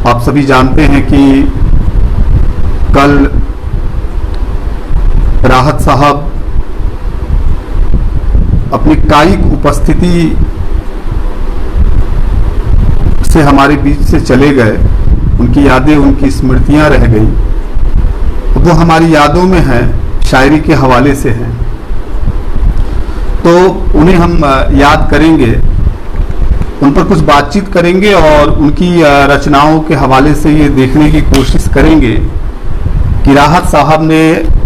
आप सभी जानते हैं कि कल राहत साहब अपनी कायिक उपस्थिति से हमारे बीच से चले गए। उनकी यादें, उनकी स्मृतियां रह गई, वो हमारी यादों में हैं, शायरी के हवाले से हैं। तो उन्हें हम याद करेंगे, उन पर कुछ बातचीत करेंगे और उनकी रचनाओं के हवाले से ये देखने की कोशिश करेंगे कि राहत साहब ने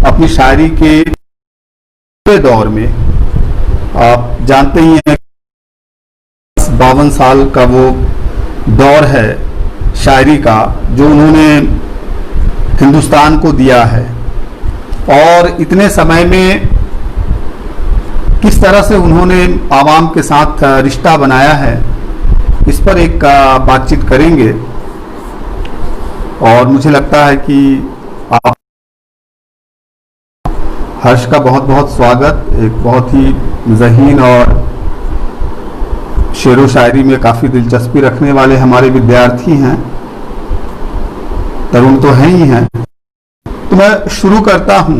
अपनी शायरी के दौर में, आप जानते ही हैं 52 साल का वो दौर है शायरी का जो उन्होंने हिंदुस्तान को दिया है, और इतने समय में किस तरह से उन्होंने आवाम के साथ रिश्ता बनाया है, इस पर एक बातचीत करेंगे। और मुझे लगता है कि आप हर्ष का बहुत बहुत स्वागत। एक बहुत ही ज़हीन और शेरो शायरी में काफ़ी दिलचस्पी रखने वाले हमारे विद्यार्थी हैं, तरुण तो हैं ही हैं। तो मैं शुरू करता हूँ।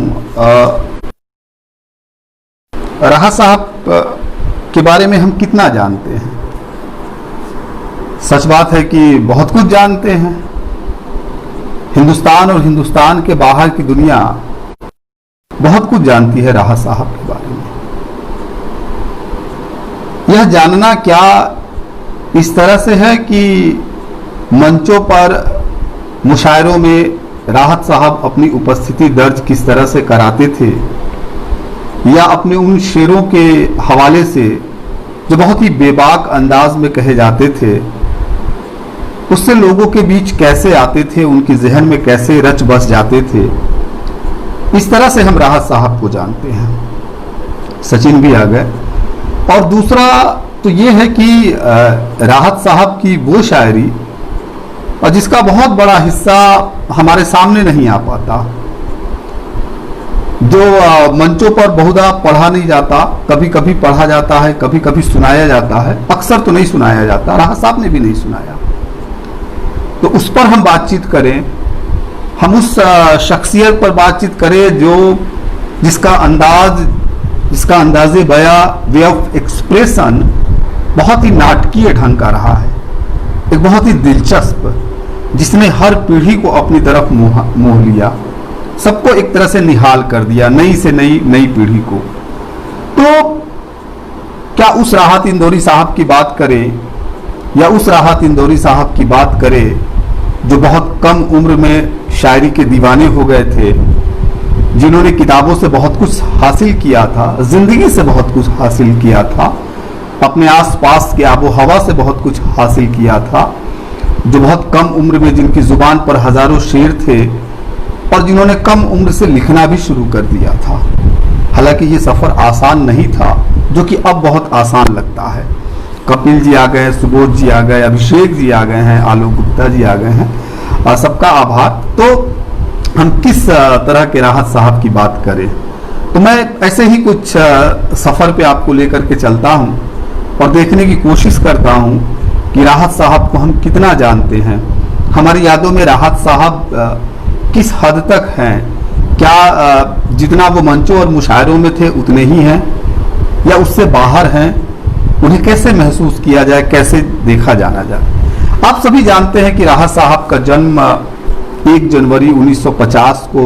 राहत साहब के बारे में हम कितना जानते हैं? सच बात है कि बहुत कुछ जानते हैं। हिंदुस्तान और हिंदुस्तान के बाहर की दुनिया बहुत कुछ जानती है राहत साहब के बारे में। यह जानना क्या इस तरह से है कि मंचों पर, मुशायरों में राहत साहब अपनी उपस्थिति दर्ज किस तरह से कराते थे, या अपने उन शेरों के हवाले से जो बहुत ही बेबाक अंदाज में कहे जाते थे, उससे लोगों के बीच कैसे आते थे, उनकी जहन में कैसे रच बस जाते थे। इस तरह से हम राहत साहब को जानते हैं। सचिन भी आ गए। और दूसरा तो ये है कि राहत साहब की वो शायरी और जिसका बहुत बड़ा हिस्सा हमारे सामने नहीं आ पाता, जो मंचों पर बहुधा पढ़ा नहीं जाता, कभी कभी पढ़ा जाता है, कभी कभी सुनाया जाता है, अक्सर तो नहीं सुनाया जाता, राहत साहब ने भी नहीं सुनाया। तो उस पर हम बातचीत करें, हम उस शख्सियत पर बातचीत करें जिसका अंदाज़े बया, वे ऑफ एक्सप्रेशन बहुत ही नाटकीय ढंग का रहा है, एक बहुत ही दिलचस्प, जिसने हर पीढ़ी को अपनी तरफ मोह लिया, सबको एक तरह से निहाल कर दिया, नई से नई पीढ़ी को। तो क्या उस राहत इंदौरी साहब की बात करें, या उस राहत इंदौरी साहब की बात करें जो बहुत कम उम्र में शायरी के दीवाने हो गए थे, जिन्होंने किताबों से बहुत कुछ हासिल किया था, जिंदगी से बहुत कुछ हासिल किया था, अपने आसपास के आबो हवा से बहुत कुछ हासिल किया था, जो बहुत कम उम्र में जिनकी जुबान पर हजारों शेर थे, और जिन्होंने कम उम्र से लिखना भी शुरू कर दिया था। हालांकि ये सफ़र आसान नहीं था, जो कि अब बहुत आसान लगता है। कपिल जी आ गए, सुबोध जी आ गए, अभिषेक जी आ गए हैं, आलोक गुप्ता जी आ गए हैं, और सबका आभार। तो हम किस तरह के राहत साहब की बात करें, तो मैं ऐसे ही कुछ सफ़र पे आपको लेकर के चलता हूँ और देखने की कोशिश करता हूँ कि राहत साहब को हम कितना जानते हैं, हमारी यादों में राहत साहब किस हद तक हैं, क्या जितना वो मंचों और मुशायरों में थे उतने ही हैं, या उससे बाहर हैं, उन्हें कैसे महसूस किया जाए, कैसे देखा जाना जाए। आप सभी जानते हैं कि राहत साहब का जन्म 1 जनवरी 1950 को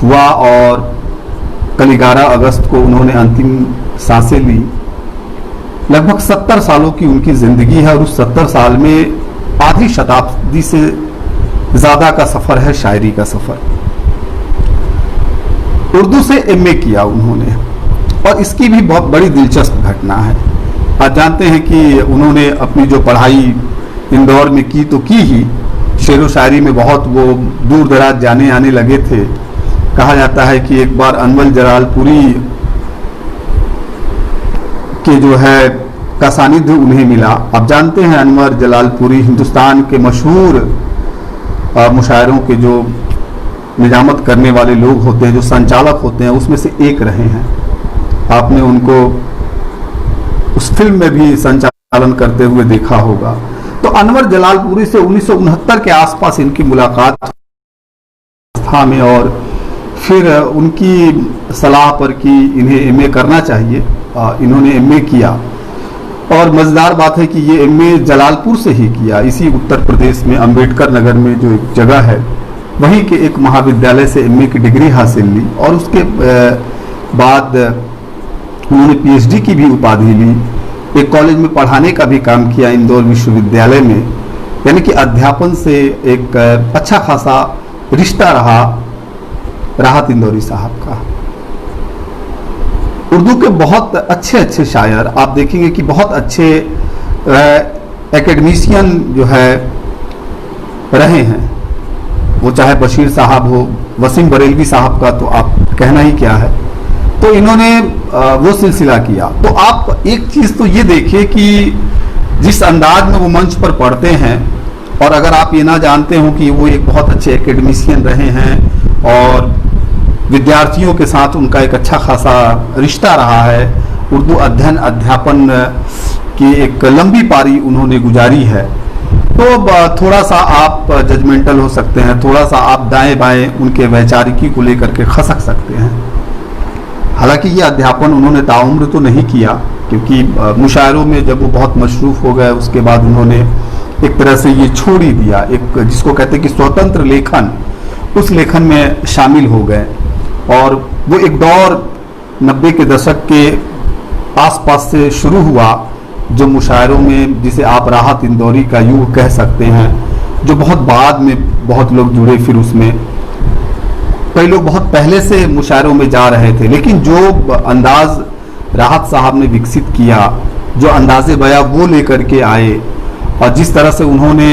हुआ, और कल 11 अगस्त को उन्होंने अंतिम सांसें ली। लगभग 70 सालों की उनकी जिंदगी है, और उस 70 साल में आधी शताब्दी से ज्यादा का सफर है शायरी का सफर। उर्दू से एमए किया उन्होंने, और इसकी भी बहुत बड़ी दिलचस्प घटना है। आप जानते हैं कि उन्होंने अपनी जो पढ़ाई इंदौर में की तो की ही, शेरो शायरी में बहुत वो दूर दराज जाने आने लगे थे। कहा जाता है कि एक बार अनवर जलालपुरी के जो है का सानिध्य उन्हें मिला। आप जानते हैं अनवर जलालपुरी हिंदुस्तान के मशहूर मुशायरों के जो निजामत करने वाले लोग होते हैं, जो संचालक होते हैं, उसमें से एक रहे हैं। आपने उनको उस फिल्म में भी संचालन करते हुए देखा होगा। तो अनवर जलालपुरी से 1969 के आसपास इनकी मुलाकात था में, और फिर उनकी सलाह पर कि इन्हें एमए करना चाहिए, इन्होंने एमए किया। और मजेदार बात है कि ये एमए जलालपुर से ही किया, इसी उत्तर प्रदेश में अंबेडकर नगर में जो एक जगह है वहीं के एक महाविद्यालय से एमए की डिग्री हासिल ली, और उसके बाद उन्होंने पीएचडी की भी उपाधि ली। एक कॉलेज में पढ़ाने का भी काम किया इंदौर विश्वविद्यालय में, यानी कि अध्यापन से एक अच्छा खासा रिश्ता रहा राहत इंदौरी साहब का। उर्दू के बहुत अच्छे अच्छे शायर आप देखेंगे कि बहुत अच्छे एकेडमिशियन जो है रहे हैं, वो चाहे बशीर साहब हो, वसीम बरेलवी साहब का तो आप कहना ही क्या है। तो इन्होंने वो सिलसिला किया। तो आप एक चीज तो ये देखिए कि जिस अंदाज में वो मंच पर पढ़ते हैं, और अगर आप ये ना जानते हो कि वो एक बहुत अच्छे एकेडमिशियन रहे हैं और विद्यार्थियों के साथ उनका एक अच्छा खासा रिश्ता रहा है, उर्दू अध्ययन अध्यापन की एक लंबी पारी उन्होंने गुजारी है, तो थोड़ा सा आप जजमेंटल हो सकते हैं, थोड़ा सा आप दाएं बाएं उनके वैचारिकी को लेकर के खसक सकते हैं। हालांकि ये अध्यापन उन्होंने ताउम्र तो नहीं किया, क्योंकि मुशायरों में जब वो बहुत मशरूफ हो गए उसके बाद उन्होंने एक तरह से ये छोड़ ही दिया, एक जिसको कहते हैं कि स्वतंत्र लेखन, उस लेखन में शामिल हो गए। और वो एक दौर 90 के दशक के आसपास से शुरू हुआ जो मुशायरों में, जिसे आप राहत इंदौरी का युग कह सकते हैं, जो बहुत बाद में बहुत लोग जुड़े, फिर उसमें कई लोग बहुत पहले से मुशायरों में जा रहे थे, लेकिन जो अंदाज राहत साहब ने विकसित किया, जो अंदाज़े बयां वो लेकर के आए, और जिस तरह से उन्होंने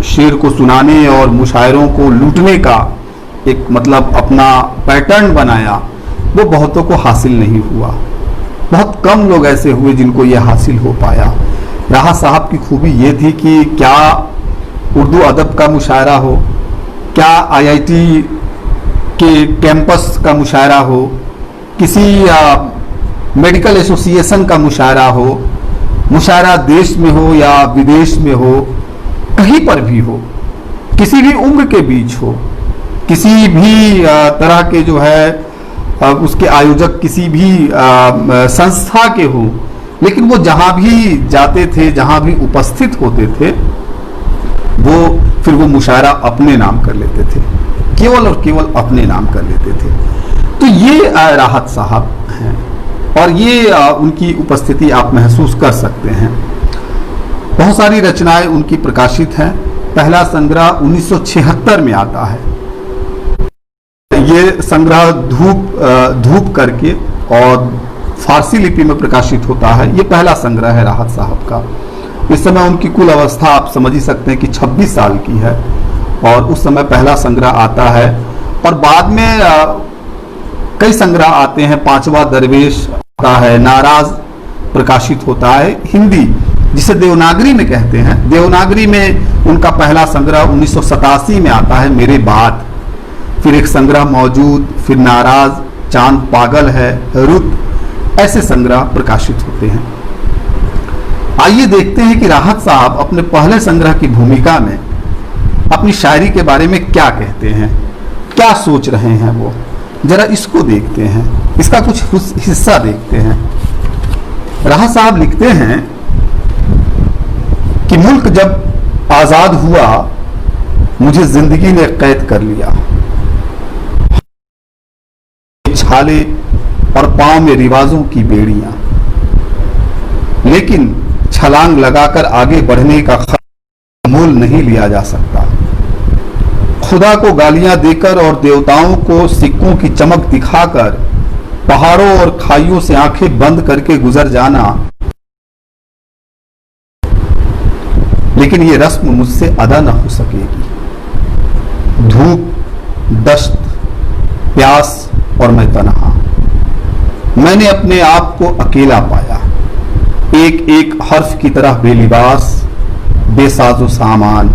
शेर को सुनाने और मुशायरों को लूटने का एक मतलब अपना पैटर्न बनाया, वो बहुतों को हासिल नहीं हुआ। बहुत कम लोग ऐसे हुए जिनको ये हासिल हो पाया। राहत साहब की खूबी ये थी कि क्या उर्दू अदब का मुशायरा हो, क्या आईआईटी के कैंपस का मुशायरा हो, किसी मेडिकल एसोसिएशन का मुशायरा हो, मुशायरा देश में हो या विदेश में हो, कहीं पर भी हो, किसी भी उम्र के बीच हो, किसी भी तरह के जो है उसके आयोजक किसी भी संस्था के हो, लेकिन वो जहाँ भी जाते थे, जहाँ भी उपस्थित होते थे, वो फिर वो मुशायरा अपने नाम कर लेते थे, केवल और केवल अपने नाम कर लेते थे। तो ये राहत साहब हैं, और ये उनकी उपस्थिति आप महसूस कर सकते हैं। बहुत सारी रचनाएं उनकी प्रकाशित हैं। पहला संग्रह 1976 में आता है, ये संग्रह धूप करके और फारसी लिपि में प्रकाशित होता है। ये पहला संग्रह है राहत साहब का। इस समय उनकी कुल अवस्था आप समझ ही सकते हैं कि 26 साल की है, और उस समय पहला संग्रह आता है। और बाद में कई संग्रह आते हैं। पांचवा दरवेश आता है, नाराज प्रकाशित होता है, हिंदी जिसे देवनागरी में कहते हैं। देवनागरी में उनका पहला संग्रह 1987 में आता है, मेरे बाद। फिर एक संग्रह मौजूद, फिर नाराज, चांद पागल है, रुत, ऐसे संग्रह प्रकाशित होते हैं। आइए देखते हैं कि राहत साहब अपने पहले संग्रह की भूमिका में अपनी शायरी के बारे में क्या कहते हैं, क्या सोच रहे हैं वो। जरा इसको देखते हैं, इसका कुछ हिस्सा देखते हैं। राहत साहब लिखते हैं कि मुल्क जब आजाद हुआ मुझे जिंदगी ने कैद कर लिया, छाले और पांव में रिवाजों की बेड़ियां, लेकिन छलांग लगाकर आगे बढ़ने का मोल नहीं लिया जा सकता। खुदा को गालियां देकर और देवताओं को सिक्कों की चमक दिखाकर पहाड़ों और खाइयों से आंखें बंद करके गुजर जाना, लेकिन ये रस्म मुझसे अदा न हो सकेगी। धूप, दश्त, प्यास और मैं तन्हा, मैंने अपने आप को अकेला पाया, एक एक हर्फ की तरह बेलिबास, बेसाजो सामान।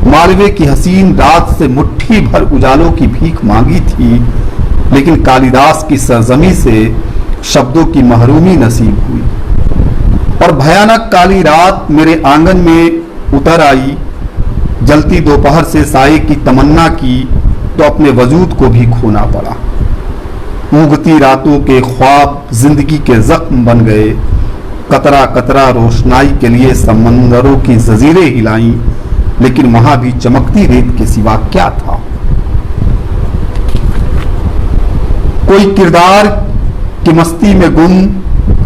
मालवे की हसीन रात से मुट्ठी भर उजालों की भीख मांगी थी, लेकिन कालिदास की सरजमी से शब्दों की महरूमी नसीब हुई। और भयानक काली रात मेरे आंगन में उतर आई। जलती दोपहर से साए की तमन्ना की तो अपने वजूद को भी खोना पड़ा। ऊगती रातों के ख्वाब जिंदगी के जख्म बन गए। कतरा कतरा रोशनाई के लिए समंदरों की जजीरें हिलाई, लेकिन वहां भी चमकती रेत के सिवा क्या था। कोई किरदार की मस्ती में गुम,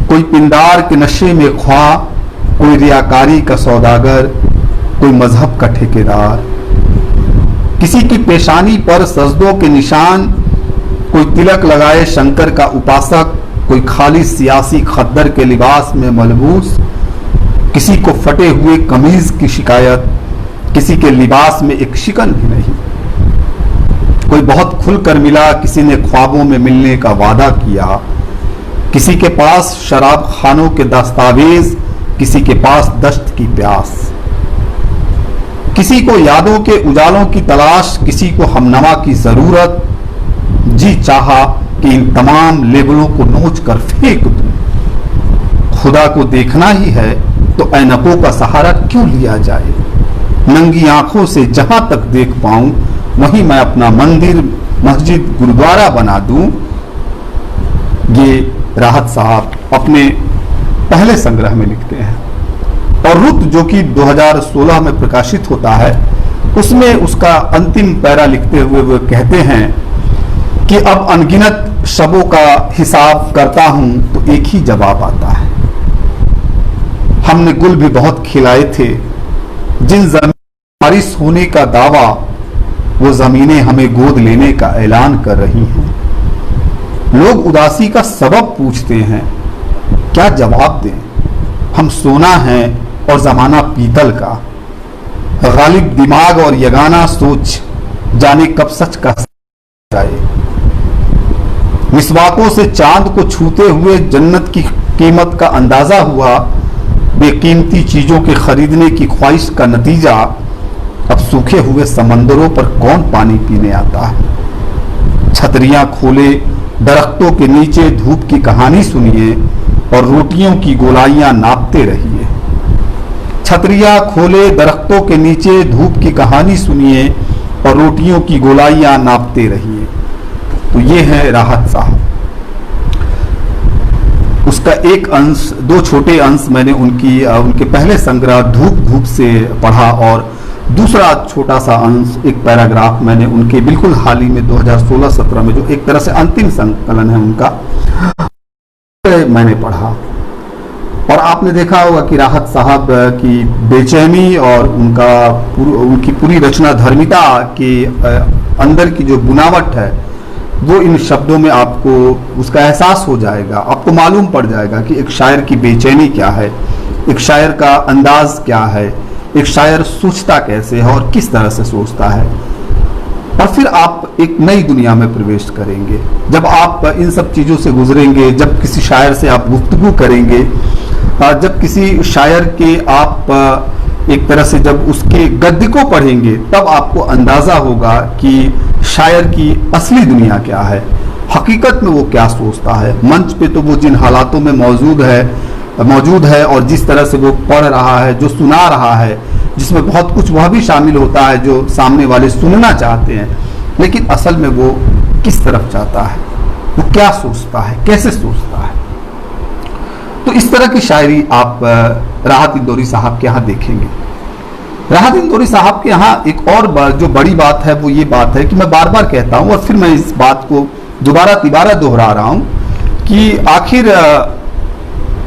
कोई पिंडार के नशे में ख्वा, कोई रियाकारी का सौदागर, कोई मजहब का ठेकेदार। किसी की पेशानी पर सजदों के निशान, कोई तिलक लगाए शंकर का उपासक, कोई खाली सियासी खद्दर के लिबास में मलबूस। किसी को फटे हुए कमीज की शिकायत, किसी के लिबास में एक शिकन भी नहीं। कोई बहुत खुलकर मिला, किसी ने ख्वाबों में मिलने का वादा किया। किसी के पास शराब खानों के दस्तावेज, किसी के पास दश्त की प्यास। किसी को यादों के उजालों की तलाश, किसी को हमनवा की जरूरत। जी चाहा कि इन तमाम लेबलों को नोच कर फेंक दूं। खुदा को देखना ही है तो ऐनकों का सहारा क्यों लिया जाए। नंगी आंखों से जहां तक देख पाऊं वहीं मैं अपना मंदिर, मस्जिद, गुरुद्वारा बना दूं। ये राहत साहब अपने पहले संग्रह में लिखते हैं। और रुत जो कि 2016 में प्रकाशित होता है, उसमें उसका अंतिम पैरा लिखते हुए वो कहते हैं कि अब अनगिनत शबों का हिसाब करता हूं तो एक ही जवाब आता है। हमने गुल भी बहुत खिलाए थे, जिन जमीन बारिश होने का दावा, वो जमीनें हमें गोद लेने का ऐलान कर रही हैं। लोग उदासी का सबब पूछते हैं, क्या जवाब दें। हम सोना है और जमाना पीतल का, गालिब दिमाग और यगाना सोच, जाने कब सच का जाए। मिसवाकों से चांद को छूते हुए जन्नत की कीमत का अंदाजा हुआ। बेकीमती चीजों के खरीदने की ख्वाहिश का नतीजा, अब सूखे हुए समंदरों पर कौन पानी पीने आता है। छतरियां खोले दरख्तों के नीचे धूप की कहानी सुनिए और रोटियों की गोलाइयां नापते रहिए। छतरियां खोले दरख्तों के नीचे धूप की कहानी सुनिए और रोटियों की गोलाइयां नापते रहिए। तो ये है राहत साहब। उसका एक अंश, दो छोटे अंश मैंने उनके पहले संग्रह धूप धूप से पढ़ा, और दूसरा छोटा सा अंश, एक पैराग्राफ मैंने उनके बिल्कुल हाल ही में 2016-17 में जो एक तरह से अंतिम संकलन है उनका, मैंने पढ़ा। और आपने देखा होगा कि राहत साहब की बेचैनी और उनकी पूरी रचना धर्मिता के अंदर की जो बुनावट है, वो इन शब्दों में आपको उसका एहसास हो जाएगा। आपको मालूम पड़ जाएगा कि एक शायर की बेचैनी क्या है, एक शायर का अंदाज क्या है, एक शायर सोचता कैसे है और किस तरह से सोचता है। और फिर आप एक नई दुनिया में प्रवेश करेंगे जब आप इन सब चीज़ों से गुजरेंगे। जब किसी शायर से आप गुफ्तगू करेंगे, जब किसी शायर के आप एक तरह से जब उसके गद्य को पढ़ेंगे, तब आपको अंदाजा होगा कि शायर की असली दुनिया क्या है, हकीकत में वो क्या सोचता है। मंच पे तो वो जिन हालातों में मौजूद है और जिस तरह से वो पढ़ रहा है, जो सुना रहा है, जिसमें बहुत कुछ वह भी शामिल होता है जो सामने वाले सुनना चाहते हैं, लेकिन असल में वो किस तरफ चाहता है, वो क्या सोचता है, कैसे सोचता है। तो इस तरह की शायरी आप राहत इंदौरी साहब के यहाँ देखेंगे। राहत इंदौरी साहब के यहाँ एक और जो बड़ी बात है वो ये बात है कि मैं बार बार कहता हूँ और फिर मैं इस बात को दोबारा तिबारा दोहरा रहा हूँ कि आखिर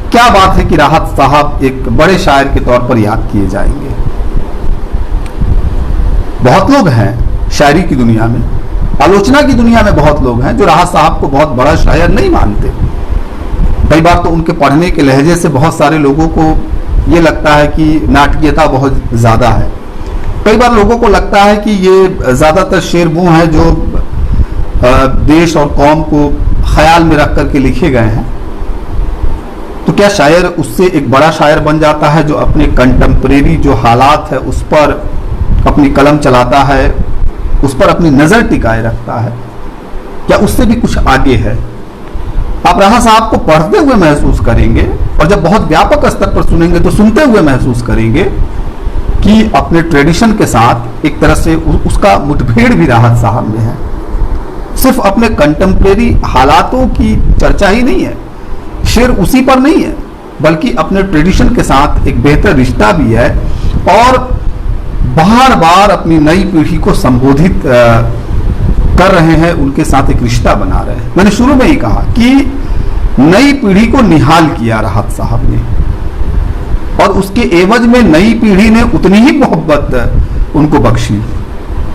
क्या बात है कि राहत साहब एक बड़े शायर के तौर पर याद किए जाएंगे। बहुत लोग हैं शायरी की दुनिया में, आलोचना की दुनिया में बहुत लोग हैं जो राहत साहब को बहुत बड़ा शायर नहीं मानते। कई बार तो उनके पढ़ने के लहजे से बहुत सारे लोगों को ये लगता है कि नाटकीयता बहुत ज़्यादा है। कई बार लोगों को लगता है कि ये ज़्यादातर शेर वो हैं जो देश और कौम को ख्याल में रख करके लिखे गए हैं। तो क्या शायर उससे एक बड़ा शायर बन जाता है जो अपने कंटेम्प्रेरी जो हालात है उस पर अपनी कलम चलाता है, उस पर अपनी नज़र टिकाए रखता है, या उससे भी कुछ आगे है। आप राहा साहब को पढ़ते हुए महसूस करेंगे, और जब बहुत व्यापक स्तर पर सुनेंगे तो सुनते हुए महसूस करेंगे कि अपने ट्रेडिशन के साथ एक तरह से उसका मुठभेड़ भी राहत साहब में है। सिर्फ अपने कंटेम्प्रेरी हालातों की चर्चा ही नहीं है, शेर उसी पर नहीं है, बल्कि अपने ट्रेडिशन के साथ एक बेहतर रिश्ता भी है, और बार बार अपनी नई पीढ़ी को संबोधित कर रहे हैं, उनके साथ एक रिश्ता बना रहे हैं। मैंने शुरू में ही कहा कि नई पीढ़ी को निहाल किया राहत साहब ने, और उसके एवज में नई पीढ़ी ने उतनी ही मोहब्बत उनको बख्शी,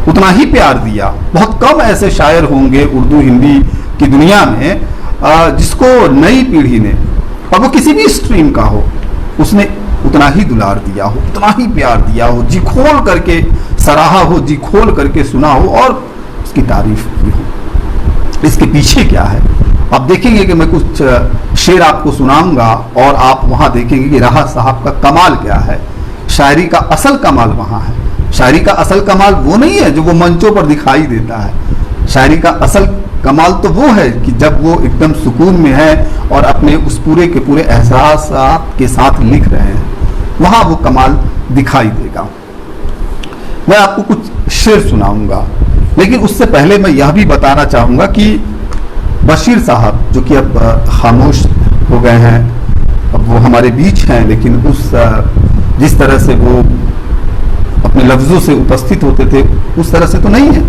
उतना ही प्यार दिया। बहुत कम ऐसे शायर होंगे उर्दू हिंदी की दुनिया में जिसको नई पीढ़ी ने, और वो किसी भी स्ट्रीम का हो, उसने उतना ही दुलार दिया हो, उतना ही प्यार दिया हो, जी खोल करके सराहा हो, जी खोल करके सुना हो और उसकी तारीफ की हो। इसके पीछे क्या है आप देखेंगे कि मैं कुछ शेर आपको सुनाऊंगा, और आप वहां देखेंगे कि राहत साहब का कमाल क्या है। शायरी का असल कमाल वहां है। शायरी का असल कमाल वो नहीं है जो वो मंचों पर दिखाई देता है। शायरी का असल कमाल तो वो है कि जब वो एकदम सुकून में है और अपने उस पूरे के पूरे एहसास के साथ लिख रहे हैं, वहां वो कमाल दिखाई देगा। मैं आपको कुछ शेर सुनाऊंगा, लेकिन उससे पहले मैं यह भी बताना चाहूंगा कि बशीर साहब, जो कि अब खामोश हो गए हैं, अब वो हमारे बीच हैं, लेकिन उस जिस तरह से वो अपने लफ्जों से उपस्थित होते थे उस तरह से तो नहीं है।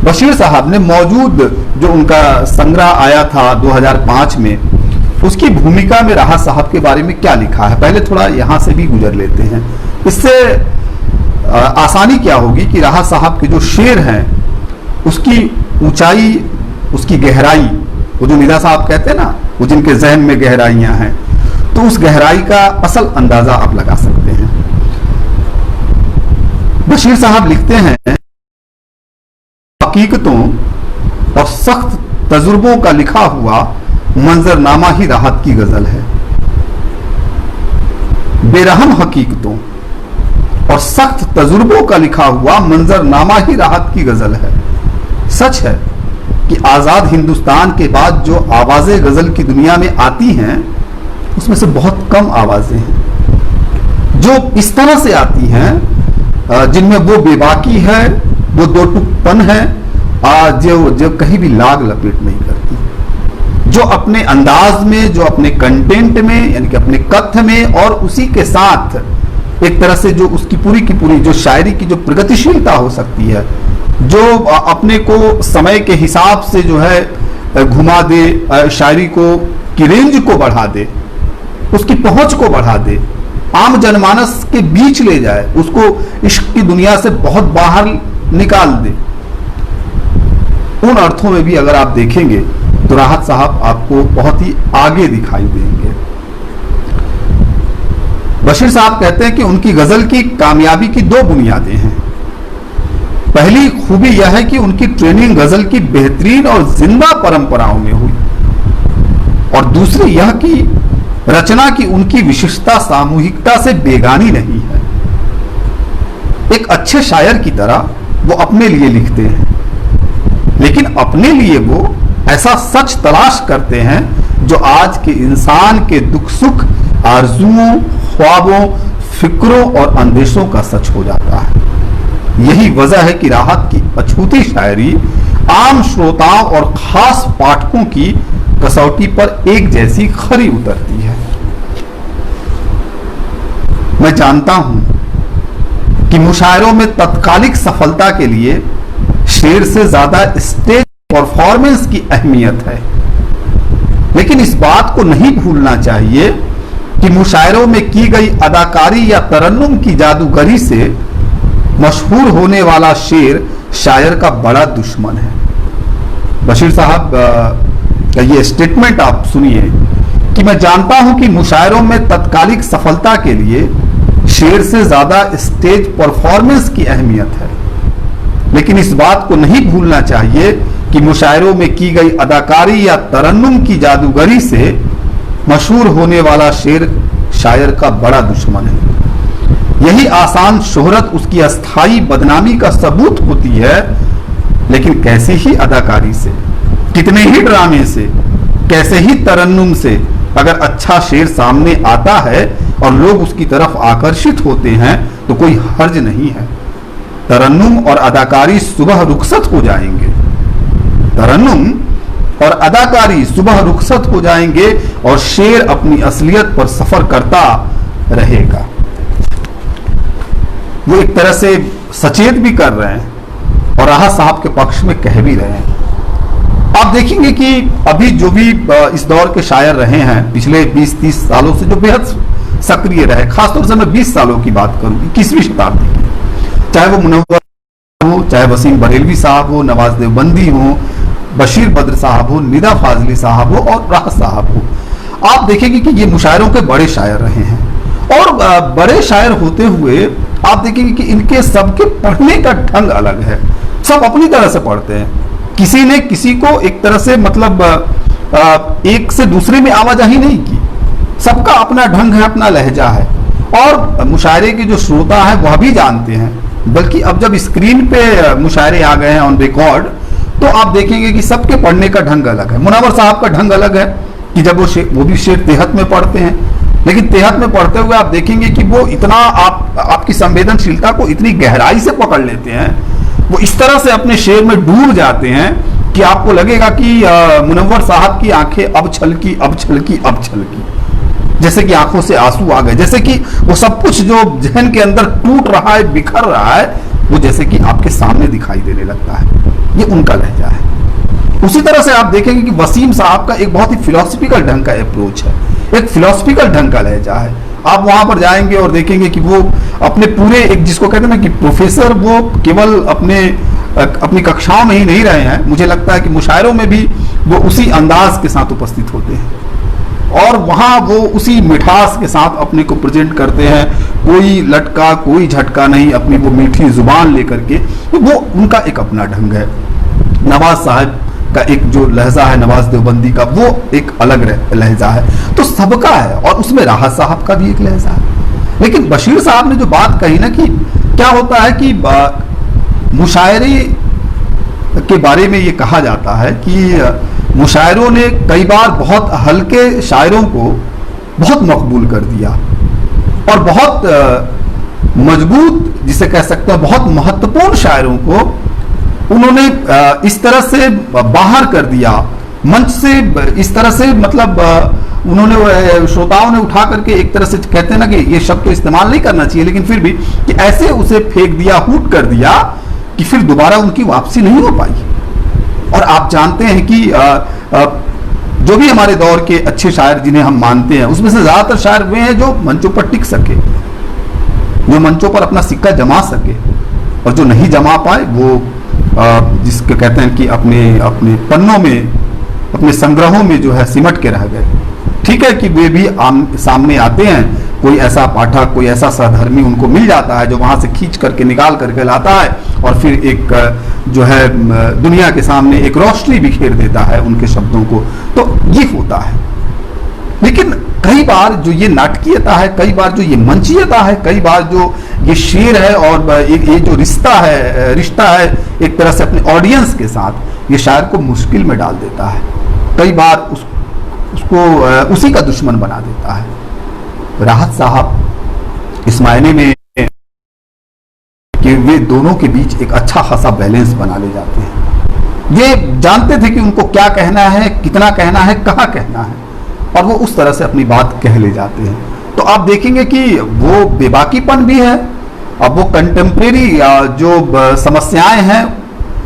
बशीर साहब ने मौजूद जो उनका संग्रह आया था 2005 में, उसकी भूमिका में राहत साहब के बारे में क्या लिखा है, पहले थोड़ा यहाँ से भी गुजर लेते हैं। इससे आसानी क्या होगी कि राहत साहब के जो शेर हैं उसकी ऊंचाई, उसकी गहराई, वो जो निदा साहब कहते हैं ना, वो जिनके जहन में गहराइयां हैं, तो उस गहराई का असल अंदाजा आप लगा सकते हैं। बशीर साहब लिखते हैं, हकीकतों और सख्त तजुर्बों का लिखा हुआ मंजरनामा ही राहत की गजल है। बेरहम हकीकतों और सख्त तजुर्बों का लिखा हुआ मंजरनामा ही राहत की गजल है। सच है कि आजाद हिंदुस्तान के बाद जो आवाजें गजल की दुनिया में आती हैं, उसमें से बहुत कम आवाजें हैं जो इस तरह से आती हैं जिनमें वो बेबाकी है, वो दो टुकपन है, जो कहीं भी लाग लपेट नहीं करती, जो अपने अंदाज में, जो अपने कंटेंट में, यानी कि अपने कथ्य में, और उसी के साथ एक तरह से जो उसकी पूरी की पूरी जो शायरी की जो प्रगतिशीलता हो सकती है, जो अपने को समय के हिसाब से जो है घुमा दे, शायरी को की रेंज को बढ़ा दे, उसकी पहुंच को बढ़ा दे, आम जनमानस के बीच ले जाए, उसको इश्क की दुनिया से बहुत बाहर निकाल दे। उन अर्थों में भी अगर आप देखेंगे तो राहत साहब आपको बहुत ही आगे दिखाई देंगे। बशीर साहब कहते हैं कि उनकी गजल की कामयाबी की दो बुनियादें हैं। पहली खूबी यह है कि उनकी ट्रेनिंग गजल की बेहतरीन और जिंदा परंपराओं में हुई, और दूसरी यह कि रचना की उनकी विशिष्टता सामूहिकता से बेगानी नहीं है। एक अच्छे शायर की तरह वो अपने लिए लिखते हैं, लेकिन अपने लिए वो ऐसा सच तलाश करते हैं जो आज के इंसान के दुख सुख, आरजुओं, ख्वाबों, फिक्रों और अंदेशों का सच हो जाता है। यही वजह है कि राहत की अछूती शायरी आम श्रोताओं और खास पाठकों की कसौटी पर एक जैसी खरी उतरती है। मैं जानता हूं कि मुशायरों में तत्कालिक सफलता के लिए शेर से ज्यादा स्टेज परफॉर्मेंस की अहमियत है, लेकिन इस बात को नहीं भूलना चाहिए कि मुशायरों में की गई अदाकारी या तरन्नुम की जादूगरी से मशहूर होने वाला शेर शायर का बड़ा दुश्मन है। बशीर साहब का ये स्टेटमेंट आप सुनिए कि मैं जानता हूं कि मुशायरों में तत्कालिक सफलता के लिए शेर से ज्यादा स्टेज परफॉर्मेंस की अहमियत है, लेकिन इस बात को नहीं भूलना चाहिए कि मुशायरों में की गई अदाकारी या तरन्नुम की जादूगरी से मशहूर होने वाला शेर शायर का बड़ा दुश्मन है। यही आसान शोहरत उसकी अस्थाई बदनामी का सबूत होती है, लेकिन कैसी ही अदाकारी से, कितने ही ड्रामे से, कैसे ही तरन्नुम से अगर अच्छा शेर सामने आता है और लोग उसकी तरफ आकर्षित होते हैं तो कोई हर्ज नहीं है। तरन्नुम और अदाकारी सुबह रुखसत हो जाएंगे, तरन्नुम और अदाकारी सुबह रुखसत हो जाएंगे और शेर अपनी असलियत पर सफर करता रहेगा। वो एक तरह से सचेत भी कर रहे हैं और राहत साहब के पक्ष में कह भी रहे हैं। आप देखेंगे कि अभी जो भी इस दौर के शायर रहे हैं पिछले 20-30 सालों से, जो बेहद सक्रिय रहे, खासतौर से मैं 20 सालों की बात करूं, 21वीं शताब्दी की, चाहे वो मुनव्वर हो, चाहे वसीम बरेलवी साहब हो, नवाज देवबंदी हो, बशीर बद्र साहब हो, निदा फाजली साहब हो और राहत साहब हो, आप देखेंगे कि ये मुशायरों के बड़े शायर रहे हैं। और बड़े शायर होते हुए आप देखेंगे कि इनके सबके पढ़ने का ढंग अलग है, सब अपनी तरह से पढ़ते हैं। किसी ने किसी को एक तरह से मतलब एक से दूसरे में आवाजाही नहीं की, सबका अपना ढंग है, अपना लहजा है। और मुशायरे के जो श्रोता हैं वह भी जानते हैं, बल्कि अब जब स्क्रीन पे मुशायरे आ गए हैं ऑन रिकॉर्ड, तो आप देखेंगे कि सबके पढ़ने का ढंग अलग है। मुनव्वर साहब का ढंग अलग है कि जब वो भी शेर तेहत में पढ़ते हैं, लेकिन तेहत में पढ़ते हुए आप देखेंगे कि वो इतना आपकी संवेदनशीलता को इतनी गहराई से पकड़ लेते हैं, वो इस तरह से अपने शेर में डूब जाते हैं कि आपको लगेगा कि मुनव्वर साहब की आंखें अब छलकी, अब छलकी, अब छलकी, जैसे कि आंखों से आंसू आ गए, जैसे कि वो सब कुछ जो जहन के अंदर टूट रहा है, बिखर रहा है, वो जैसे कि आपके सामने दिखाई देने लगता है। ये उनका लहजा है। उसी तरह से आप देखेंगे कि वसीम साहब का एक बहुत ही फिलोसफिकल ढंग का अप्रोच है, एक फिलोसफिकल ढंग का लहजा है। आप वहां पर जाएंगे और देखेंगे कि वो अपने पूरे एक जिसको कहते हैं ना कि प्रोफेसर, वो केवल अपनी कक्षाओं में ही नहीं रहे हैं, मुझे लगता है कि मुशायरों में भी वो उसी अंदाज के साथ उपस्थित होते हैं और वहां वो उसी मिठास के साथ अपने को प्रेजेंट करते हैं, कोई लटका कोई झटका नहीं, अपनी वो मीठी जुबान लेकर के। तो वो उनका एक अपना ढंग है। नवाज साहब का एक जो लहजा है, नवाज देवबंदी का, वो एक अलग लहजा है। तो सबका है और उसमें राहत साहब का भी एक लहजा है। लेकिन बशीर साहब ने जो बात कही ना कि क्या होता है कि मुशायरे के बारे में ये कहा जाता है कि मुशायरों ने कई बार बहुत हल्के शायरों को बहुत मकबूल कर दिया और बहुत मजबूत, जिसे कह सकते हैं बहुत महत्वपूर्ण शायरों को उन्होंने इस तरह से बाहर कर दिया मंच से, इस तरह से मतलब उन्होंने श्रोताओं ने उठा करके एक तरह से कहते हैं ना कि ये शब्द तो इस्तेमाल नहीं करना चाहिए, लेकिन फिर भी कि ऐसे उसे फेंक दिया, हूट कर दिया कि फिर दोबारा उनकी वापसी नहीं हो पाई। और आप जानते हैं कि जो भी हमारे दौर के अच्छे शायर जिन्हें हम मानते हैं, उसमें से ज्यादातर शायर वे हैं जो मंचों पर टिक सके, जो मंचों पर अपना सिक्का जमा सके, और जो नहीं जमा पाए वो जिसके कहते हैं कि अपने पन्नों में, अपने संग्रहों में जो है सिमट के रह गए। ठीक है कि वे भी सामने आते हैं, कोई ऐसा पाठक, कोई ऐसा सहधर्मी उनको मिल जाता है जो वहां से खींच करके निकाल करके लाता है और फिर एक जो है दुनिया के सामने एक रोशनी बिखेर देता है उनके शब्दों को, तो ये होता है। लेकिन कई बार जो ये नाटकीयता है, कई बार जो ये मंचीयता है, कई बार जो ये शेर है और ये जो रिश्ता है एक तरह से अपने ऑडियंस के साथ, ये शायर को मुश्किल में डाल देता है, कई बार उसको उसी का दुश्मन बना देता है। राहत साहब इस मायने में कि वे दोनों के बीच एक अच्छा खासा बैलेंस बना ले जाते हैं। ये जानते थे कि उनको क्या कहना है, कितना कहना है, कहाँ कहना है, और वो उस तरह से अपनी बात कह ले जाते हैं। तो आप देखेंगे कि वो बेबाकीपन भी है, अब वो कंटेम्प्रेरी जो समस्याएं हैं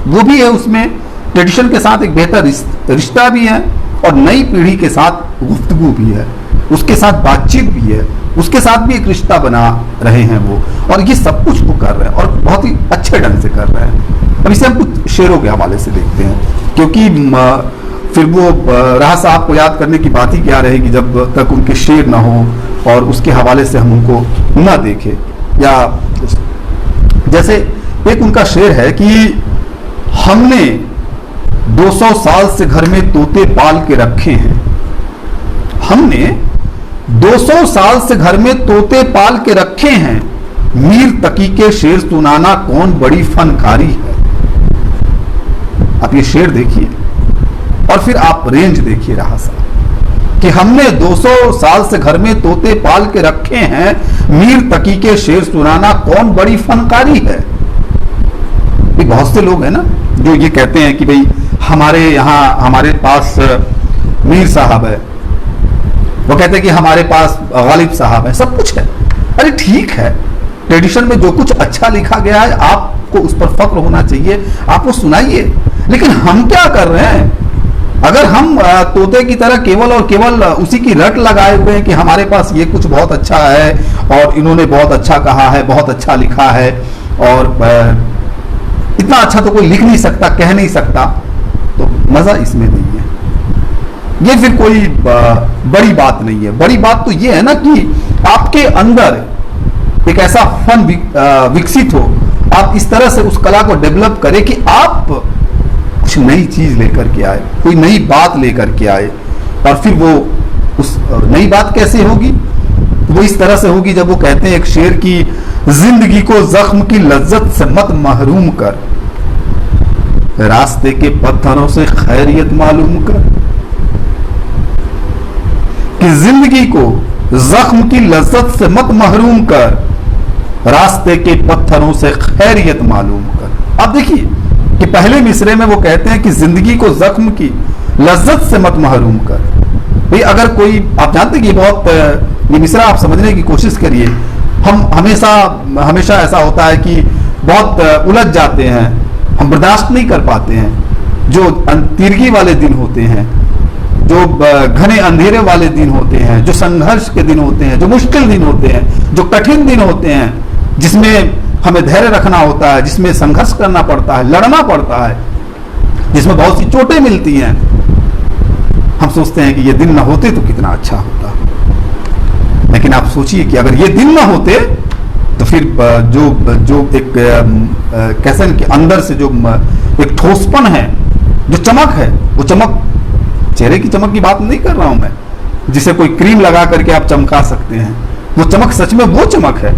वो भी है, उसमें ट्रेडिशन के साथ एक बेहतर रिश्ता भी है और नई पीढ़ी के साथ गुफ्तगू भी है, उसके साथ बातचीत भी है, उसके साथ भी एक रिश्ता बना रहे हैं वो, और ये सब कुछ वो कर रहे हैं और बहुत ही अच्छे ढंग से कर रहे हैं। अब इसे हम कुछ शेरों के हवाले से देखते हैं, क्योंकि फिर वो राहत साहब को याद करने की बात ही क्या रहेगी जब तक उनके शेर ना हो और उसके हवाले से हम उनको ना देखें। या जैसे एक उनका शेर है कि हमने 200 साल से घर में तोते पाल के रखे हैं, हमने 200 साल से घर में तोते पाल के रखे हैं, मीर तकी के शेर सुनाना कौन बड़ी फनकारी है। आप ये शेर देखिए, और फिर आप रेंज देखिए रहा साहब कि हमने 200 साल से घर में तोते पाल के रखे हैं, मीर तकी के शेर सुनाना कौन बड़ी फनकारी है। बहुत से लोग हैं ना जो ये कहते हैं कि भाई हमारे यहाँ हमारे पास मीर साहब है, वो कहते हैं कि हमारे पास गालिब साहब है, सब कुछ है। अरे ठीक है, ट्रेडिशन में जो कुछ अच्छा लिखा गया है आपको उस पर फक्र होना चाहिए, आप वो सुनाइए। लेकिन हम क्या कर रहे हैं? अगर हम तोते की तरह केवल और केवल उसी की रट लगाए हुए हैं कि हमारे पास ये कुछ बहुत अच्छा है और इन्होंने बहुत अच्छा कहा है, बहुत अच्छा लिखा है और इतना अच्छा तो कोई लिख नहीं सकता, कह नहीं सकता, तो मजा इसमें नहीं है। ये फिर कोई बड़ी बात नहीं है। बड़ी बात तो ये है ना कि आपके अंदर एक ऐसा फन विकसित हो, आप इस तरह से उस कला को डेवलप करें कि आप कुछ नई चीज लेकर के आए, कोई नई बात लेकर के आए। और फिर वो उस नई बात कैसे होगी? वो इस तरह से होगी जब वो कहते हैं एक शेर की, जिंदगी को जख्म की लज्जत से मत महरूम कर, रास्ते के पत्थरों से खैरियत मालूम कर। कि जिंदगी को जख्म की लज्जत से मत महरूम कर, रास्ते के पत्थरों से खैरियत मालूम कर। अब देखिए कि पहले मिसरे में वो कहते हैं कि जिंदगी को जख्म की लज्जत से मत महरूम कर। भाई अगर कोई, आप जानते हैं कि बहुत ये मिसरा आप समझने की कोशिश करिए। हम हमेशा ऐसा होता है कि बहुत उलझ जाते हैं, हम बर्दाश्त नहीं कर पाते हैं। जो तिरगी वाले दिन होते हैं, जो घने अंधेरे वाले दिन होते हैं, जो संघर्ष के दिन होते हैं, जो मुश्किल दिन होते हैं, जो कठिन दिन होते हैं, जिसमें हमें धैर्य रखना होता है, जिसमें संघर्ष करना पड़ता है, लड़ना पड़ता है, जिसमें बहुत सी चोटें मिलती हैं, हम सोचते हैं कि ये दिन ना होते तो कितना अच्छा होता। लेकिन आप सोचिए कि अगर ये दिन ना होते तो फिर जो एक कैसे कि अंदर से जो एक ठोसपन है, जो चमक है, वो चमक, चेहरे की चमक की बात नहीं कर रहा हूं मैं, जिसे कोई क्रीम लगा करके आप चमका सकते हैं, वो चमक सच में वो चमक है।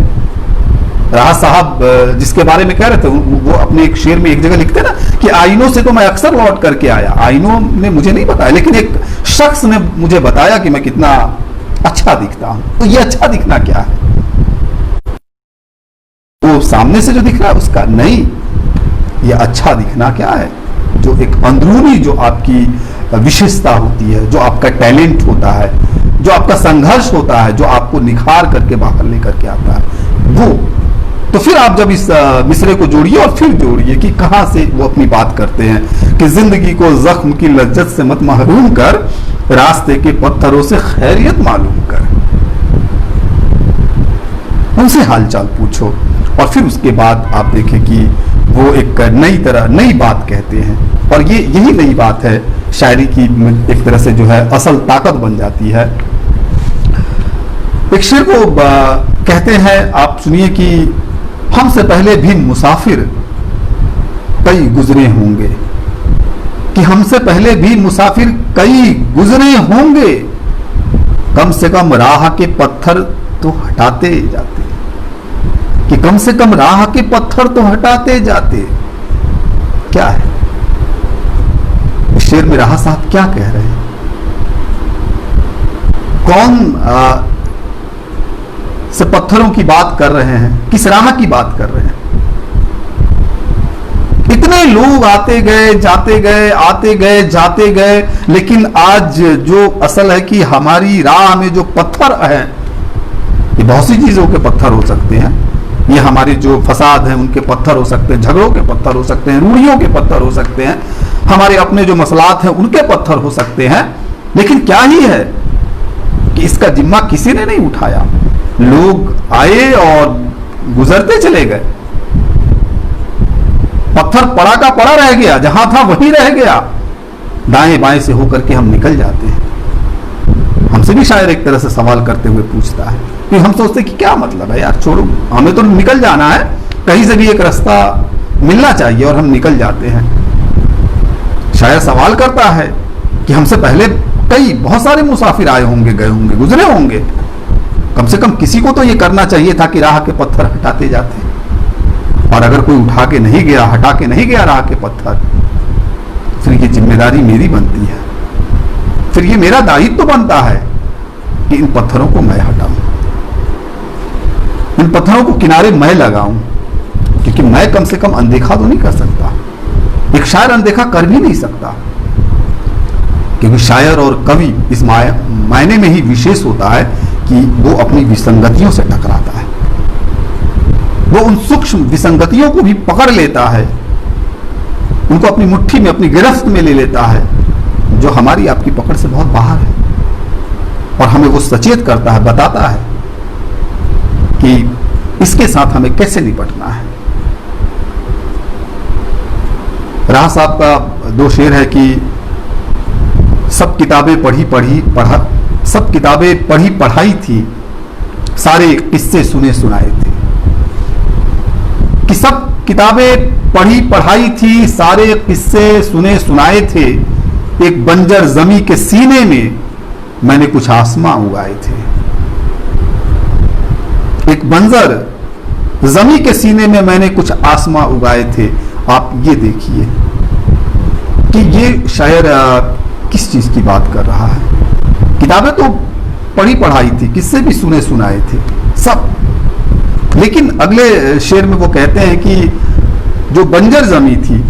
राहत साहब जिसके बारे में कह रहे थे, वो अपने एक शेर में एक जगह लिखते ना कि आईनों से तो मैं अक्सर लौट करके आया, आईनों ने मुझे नहीं बताया, लेकिन एक शख्स ने मुझे बताया कि मैं कितना अच्छा दिखता हूं। तो ये अच्छा दिखना क्या है? वो सामने से जो दिख रहा है उसका नहीं, ये अच्छा दिखना क्या है? जो एक अंदरूनी जो आपकी विशेषता होती है, जो आपका टैलेंट होता है, जो आपका संघर्ष होता है, जो आपको निखार करके बाहर लेकर के आता है, वो। तो फिर आप जब इस मिसरे को जोड़िए और फिर जोड़िए कि कहां से वो अपनी बात करते हैं कि जिंदगी को जख्म की लज्जत से मत महरूम कर, रास्ते के पत्थरों से खैरियत मालूम कर। उनसे हालचाल पूछो और फिर उसके बाद आप देखें कि वो एक नई बात कहते हैं। और ये यही नई बात है, शायरी की एक तरह से जो है असल ताकत बन जाती है। एक शेर को कहते हैं, आप सुनिए कि हमसे पहले भी मुसाफिर कई गुजरे होंगे, कि हमसे पहले भी मुसाफिर कई गुजरे होंगे, कम से कम राह के पत्थर तो हटाते जाते, कि कम से कम राह के पत्थर तो हटाते जाते। क्या है शेर में राह साहब क्या कह रहे हैं? कौन से पत्थरों की बात कर रहे हैं? किस राह की बात कर रहे हैं? इतने लोग आते गए, जाते गए, आते गए, जाते गए, लेकिन आज जो असल है कि हमारी राह में जो पत्थर है, ये बहुत सी चीजों के पत्थर हो सकते हैं। ये हमारे जो फसाद हैं उनके पत्थर हो सकते हैं, झगड़ों के पत्थर हो सकते हैं, रूढ़ियों के पत्थर हो सकते हैं, हमारे अपने जो मसलात हैं उनके पत्थर हो सकते हैं। लेकिन क्या ही है कि इसका जिम्मा किसी ने नहीं उठाया। लोग आए और गुजरते चले गए, पत्थर पड़ा का पड़ा रह गया, जहां था वहीं रह गया, दाएं बाएं से होकर के हम निकल जाते हैं। हमसे भी शायद एक तरह से सवाल करते हुए पूछता है कि हम सोचते कि क्या मतलब है यार, छोड़ो, हमें तो निकल जाना है, कहीं से भी एक रास्ता मिलना चाहिए और हम निकल जाते हैं। शायद सवाल करता है कि हमसे पहले बहुत सारे मुसाफिर आए होंगे, गए होंगे, गुजरे होंगे, कम से कम किसी को तो ये करना चाहिए था कि राह के पत्थर हटाते जाते। और अगर कोई उठा के नहीं गया, हटा के नहीं गया राह के पत्थर, फिर ये जिम्मेदारी मेरी बनती है, फिर ये मेरा दायित्व तो बनता है कि इन पत्थरों को मैं हटाऊं, इन पत्थरों को किनारे मैं लगाऊं, क्योंकि मैं कम से कम अनदेखा तो नहीं कर सकता। एक शायर अनदेखा कर भी नहीं सकता, क्योंकि शायर और कवि इस मायने में ही विशेष होता है कि वो अपनी विसंगतियों से टकराता है, वो उन सूक्ष्म विसंगतियों को भी पकड़ लेता है, उनको अपनी मुट्ठी में, अपनी गिरफ्त में ले लेता है, जो हमारी आपकी पकड़ से बहुत बाहर है, और हमें वो सचेत करता है, बताता है कि इसके साथ हमें कैसे निपटना है। राह साहब का दो शेर है कि सब किताबें सब किताबें पढ़ी पढ़ाई थी, सारे किस्से सुने सुनाए थे। कि सब किताबें पढ़ी पढ़ाई थी, सारे किस्से सुने सुनाए थे, एक बंजर जमी के सीने में मैंने कुछ आसमां उगाए थे। एक बंजर जमी के सीने में मैंने कुछ आसमां उगाए थे। आप ये देखिए कि ये शायर किस चीज की बात कर रहा है। किताबें तो पढ़ी पढ़ाई थी, किससे भी सुने सुनाए थे सब, लेकिन अगले शेर में वो कहते हैं कि जो बंजर जमी थी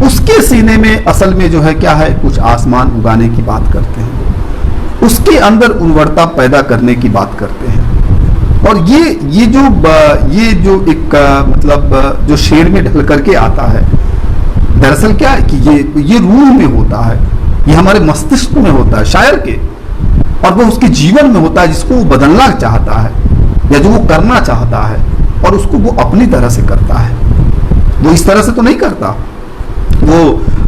उसके सीने में असल में जो है क्या है, कुछ आसमान उगाने की बात करते हैं, उसके अंदर उर्वरता पैदा करने की बात करते हैं। और ये जो एक मतलब जो शेर में ढल करके आता है, दरअसल क्या है कि ये रूह में होता है, ये हमारे मस्तिष्क में होता है शायर के, और वो उसके जीवन में होता है जिसको वो बदलना चाहता है या जो वो करना चाहता है, और उसको वो अपनी तरह से करता है। वो इस तरह से तो नहीं करता वो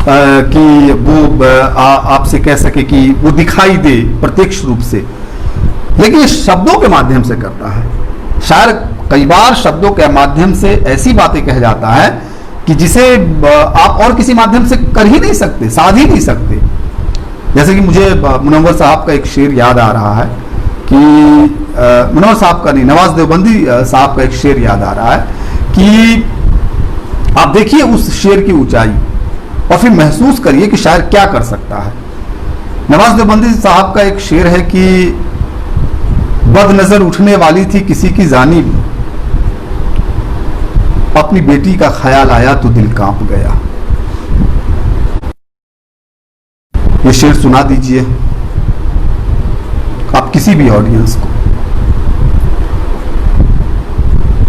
कि वो आपसे कह सके कि वो दिखाई दे प्रत्यक्ष रूप से, लेकिन शब्दों के माध्यम से करता है। शायर कई बार शब्दों के माध्यम से ऐसी बातें कह जाता है कि जिसे आप और किसी माध्यम से कर ही नहीं सकते, साध ही नहीं सकते। जैसे कि मुझे मुनव्वर साहब का एक शेर याद आ रहा है कि मुनव्वर साहब का नहीं, नवाज देवबंदी साहब का एक शेर याद आ रहा है कि आप देखिए उस शेर की ऊंचाई और फिर महसूस करिए कि शायर क्या कर सकता है। नवाज देवबंदी साहब का एक शेर है कि बदनजर उठने वाली थी किसी की जानिब, अपनी बेटी का ख्याल आया तो दिल कांप गया। ये शेर सुना दीजिए आप किसी भी ऑडियंस को।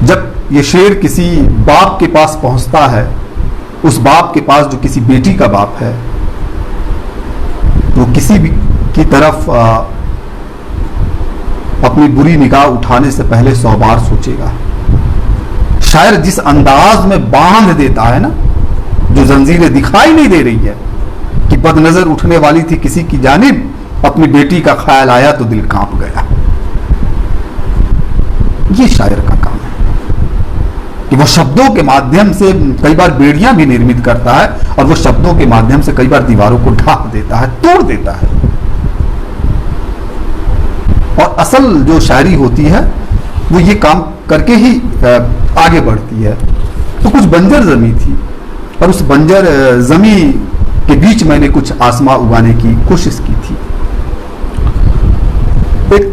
जब ये शेर किसी बाप के पास पहुंचता है, उस बाप के पास जो किसी बेटी का बाप है, वो किसी भी की तरफ अपनी बुरी निगाह उठाने से पहले 100 बार सोचेगा। शायर जिस अंदाज में बांध देता है ना, जो जंजीरें दिखाई नहीं दे रही है कि बदनजर उठने वाली थी किसी की जानिब, अपनी बेटी का ख्याल आया तो दिल कांप गया। ये शायर का काम है कि वो शब्दों के माध्यम से कई बार बेड़ियां भी निर्मित करता है, और वो शब्दों के माध्यम से कई बार दीवारों को ढाक देता है, तोड़ देता है। और असल जो शायरी होती है वो ये काम करके ही आगे बढ़ती है। तो कुछ बंजर जमी थी, और उस बंजर जमी के बीच मैंने कुछ आसमां उगाने की कोशिश की थी। एक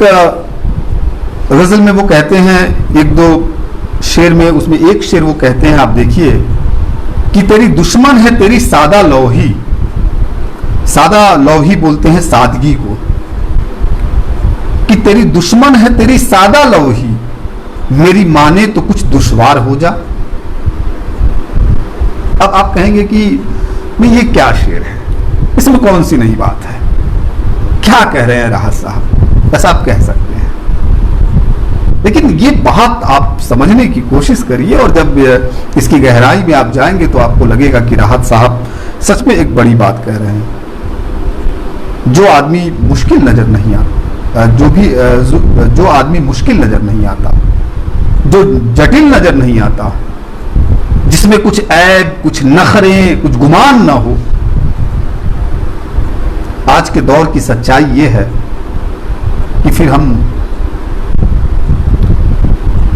गजल में वो कहते हैं, एक दो शेर में, उसमें एक शेर वो कहते हैं, आप देखिए कि तेरी दुश्मन है तेरी सादा लौही। सादा लौही बोलते हैं सादगी को, कि तेरी दुश्मन है तेरी सादा लौही, मेरी माने तो कुछ दुश्वार हो जा। अब आप कहेंगे कि नहीं ये क्या शेर है, इसमें कौन सी नई बात है, क्या कह रहे हैं राहत साहब, ऐसा आप कह सकते हैं। लेकिन ये बात आप समझने की कोशिश करिए, और जब इसकी गहराई में आप जाएंगे तो आपको लगेगा कि राहत साहब सच में एक बड़ी बात कह रहे हैं। जो आदमी मुश्किल नजर नहीं आता, जो आदमी मुश्किल नजर नहीं आता, जो जटिल नजर नहीं आता, जिसमें कुछ ऐब, कुछ नखरे, कुछ गुमान ना हो, आज के दौर की सच्चाई ये है कि फिर हम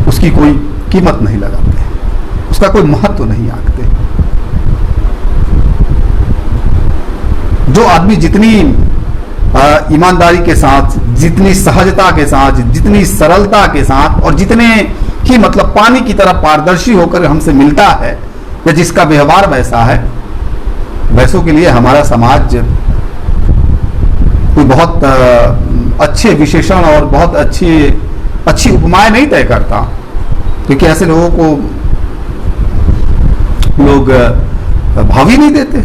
उसकी कोई कीमत नहीं लगाते, उसका कोई महत्व नहीं आंकते। जो आदमी जितनी ईमानदारी के साथ, जितनी सहजता के साथ, जितनी सरलता के साथ और जितने ही मतलब पानी की तरह पारदर्शी होकर हमसे मिलता है या जिसका व्यवहार वैसा है, वैसों के लिए हमारा समाज कोई बहुत अच्छे विशेषण और बहुत अच्छी उपमाएं नहीं तय करता, क्योंकि ऐसे लोगों को लोग भाव ही नहीं देते।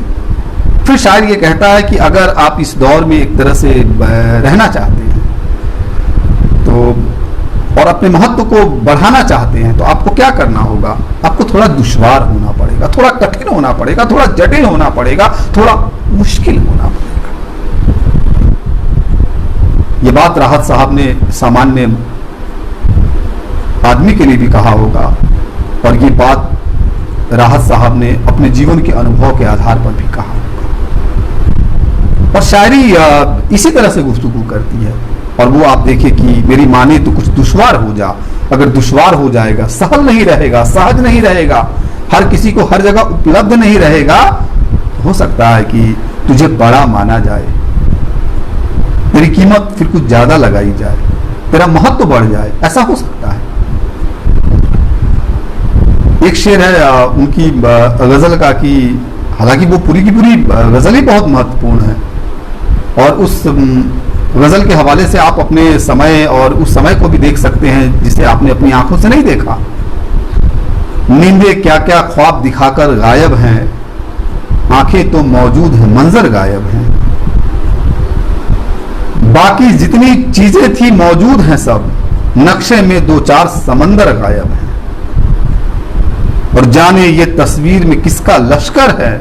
फिर शायर ये कहता है कि अगर आप इस दौर में एक तरह से रहना चाहते हैं तो और अपने महत्व को बढ़ाना चाहते हैं तो आपको क्या करना होगा? आपको थोड़ा दुश्वार होना पड़ेगा, थोड़ा कठिन होना पड़ेगा, थोड़ा जटिल होना पड़ेगा, थोड़ा मुश्किल होना पड़ेगा। ये बात राहत साहब ने सामान्य आदमी के लिए भी कहा होगा और ये बात राहत साहब ने अपने जीवन के अनुभव के आधार पर भी कहा होगा। और शायरी इसी तरह से गुफ्तगू करती है। और वो आप देखिए कि मेरी माने तो कुछ दुश्वार हो जा, अगर दुश्वार हो जाएगा, सहल नहीं रहेगा, सहज नहीं रहेगा, हर किसी को हर जगह उपलब्ध नहीं रहेगा, तो हो सकता है कि तुझे बड़ा माना जाए, तेरी कीमत फिर कुछ ज्यादा लगाई जाए, तेरा महत्व बढ़ जाए, ऐसा हो सकता है। एक शेर है उनकी गजल का कि हालांकि वो पूरी की पूरी गजल ही बहुत महत्वपूर्ण है और उस गजल के हवाले से आप अपने समय और उस समय को भी देख सकते हैं जिसे आपने अपनी आंखों से नहीं देखा। नींदे क्या क्या ख्वाब दिखाकर गायब हैं, आंखें तो मौजूद हैं, मंजर गायब हैं, बाकी जितनी चीजें थी मौजूद हैं सब, नक्शे में दो चार समंदर गायब हैं। और जाने ये तस्वीर में किसका लश्कर है,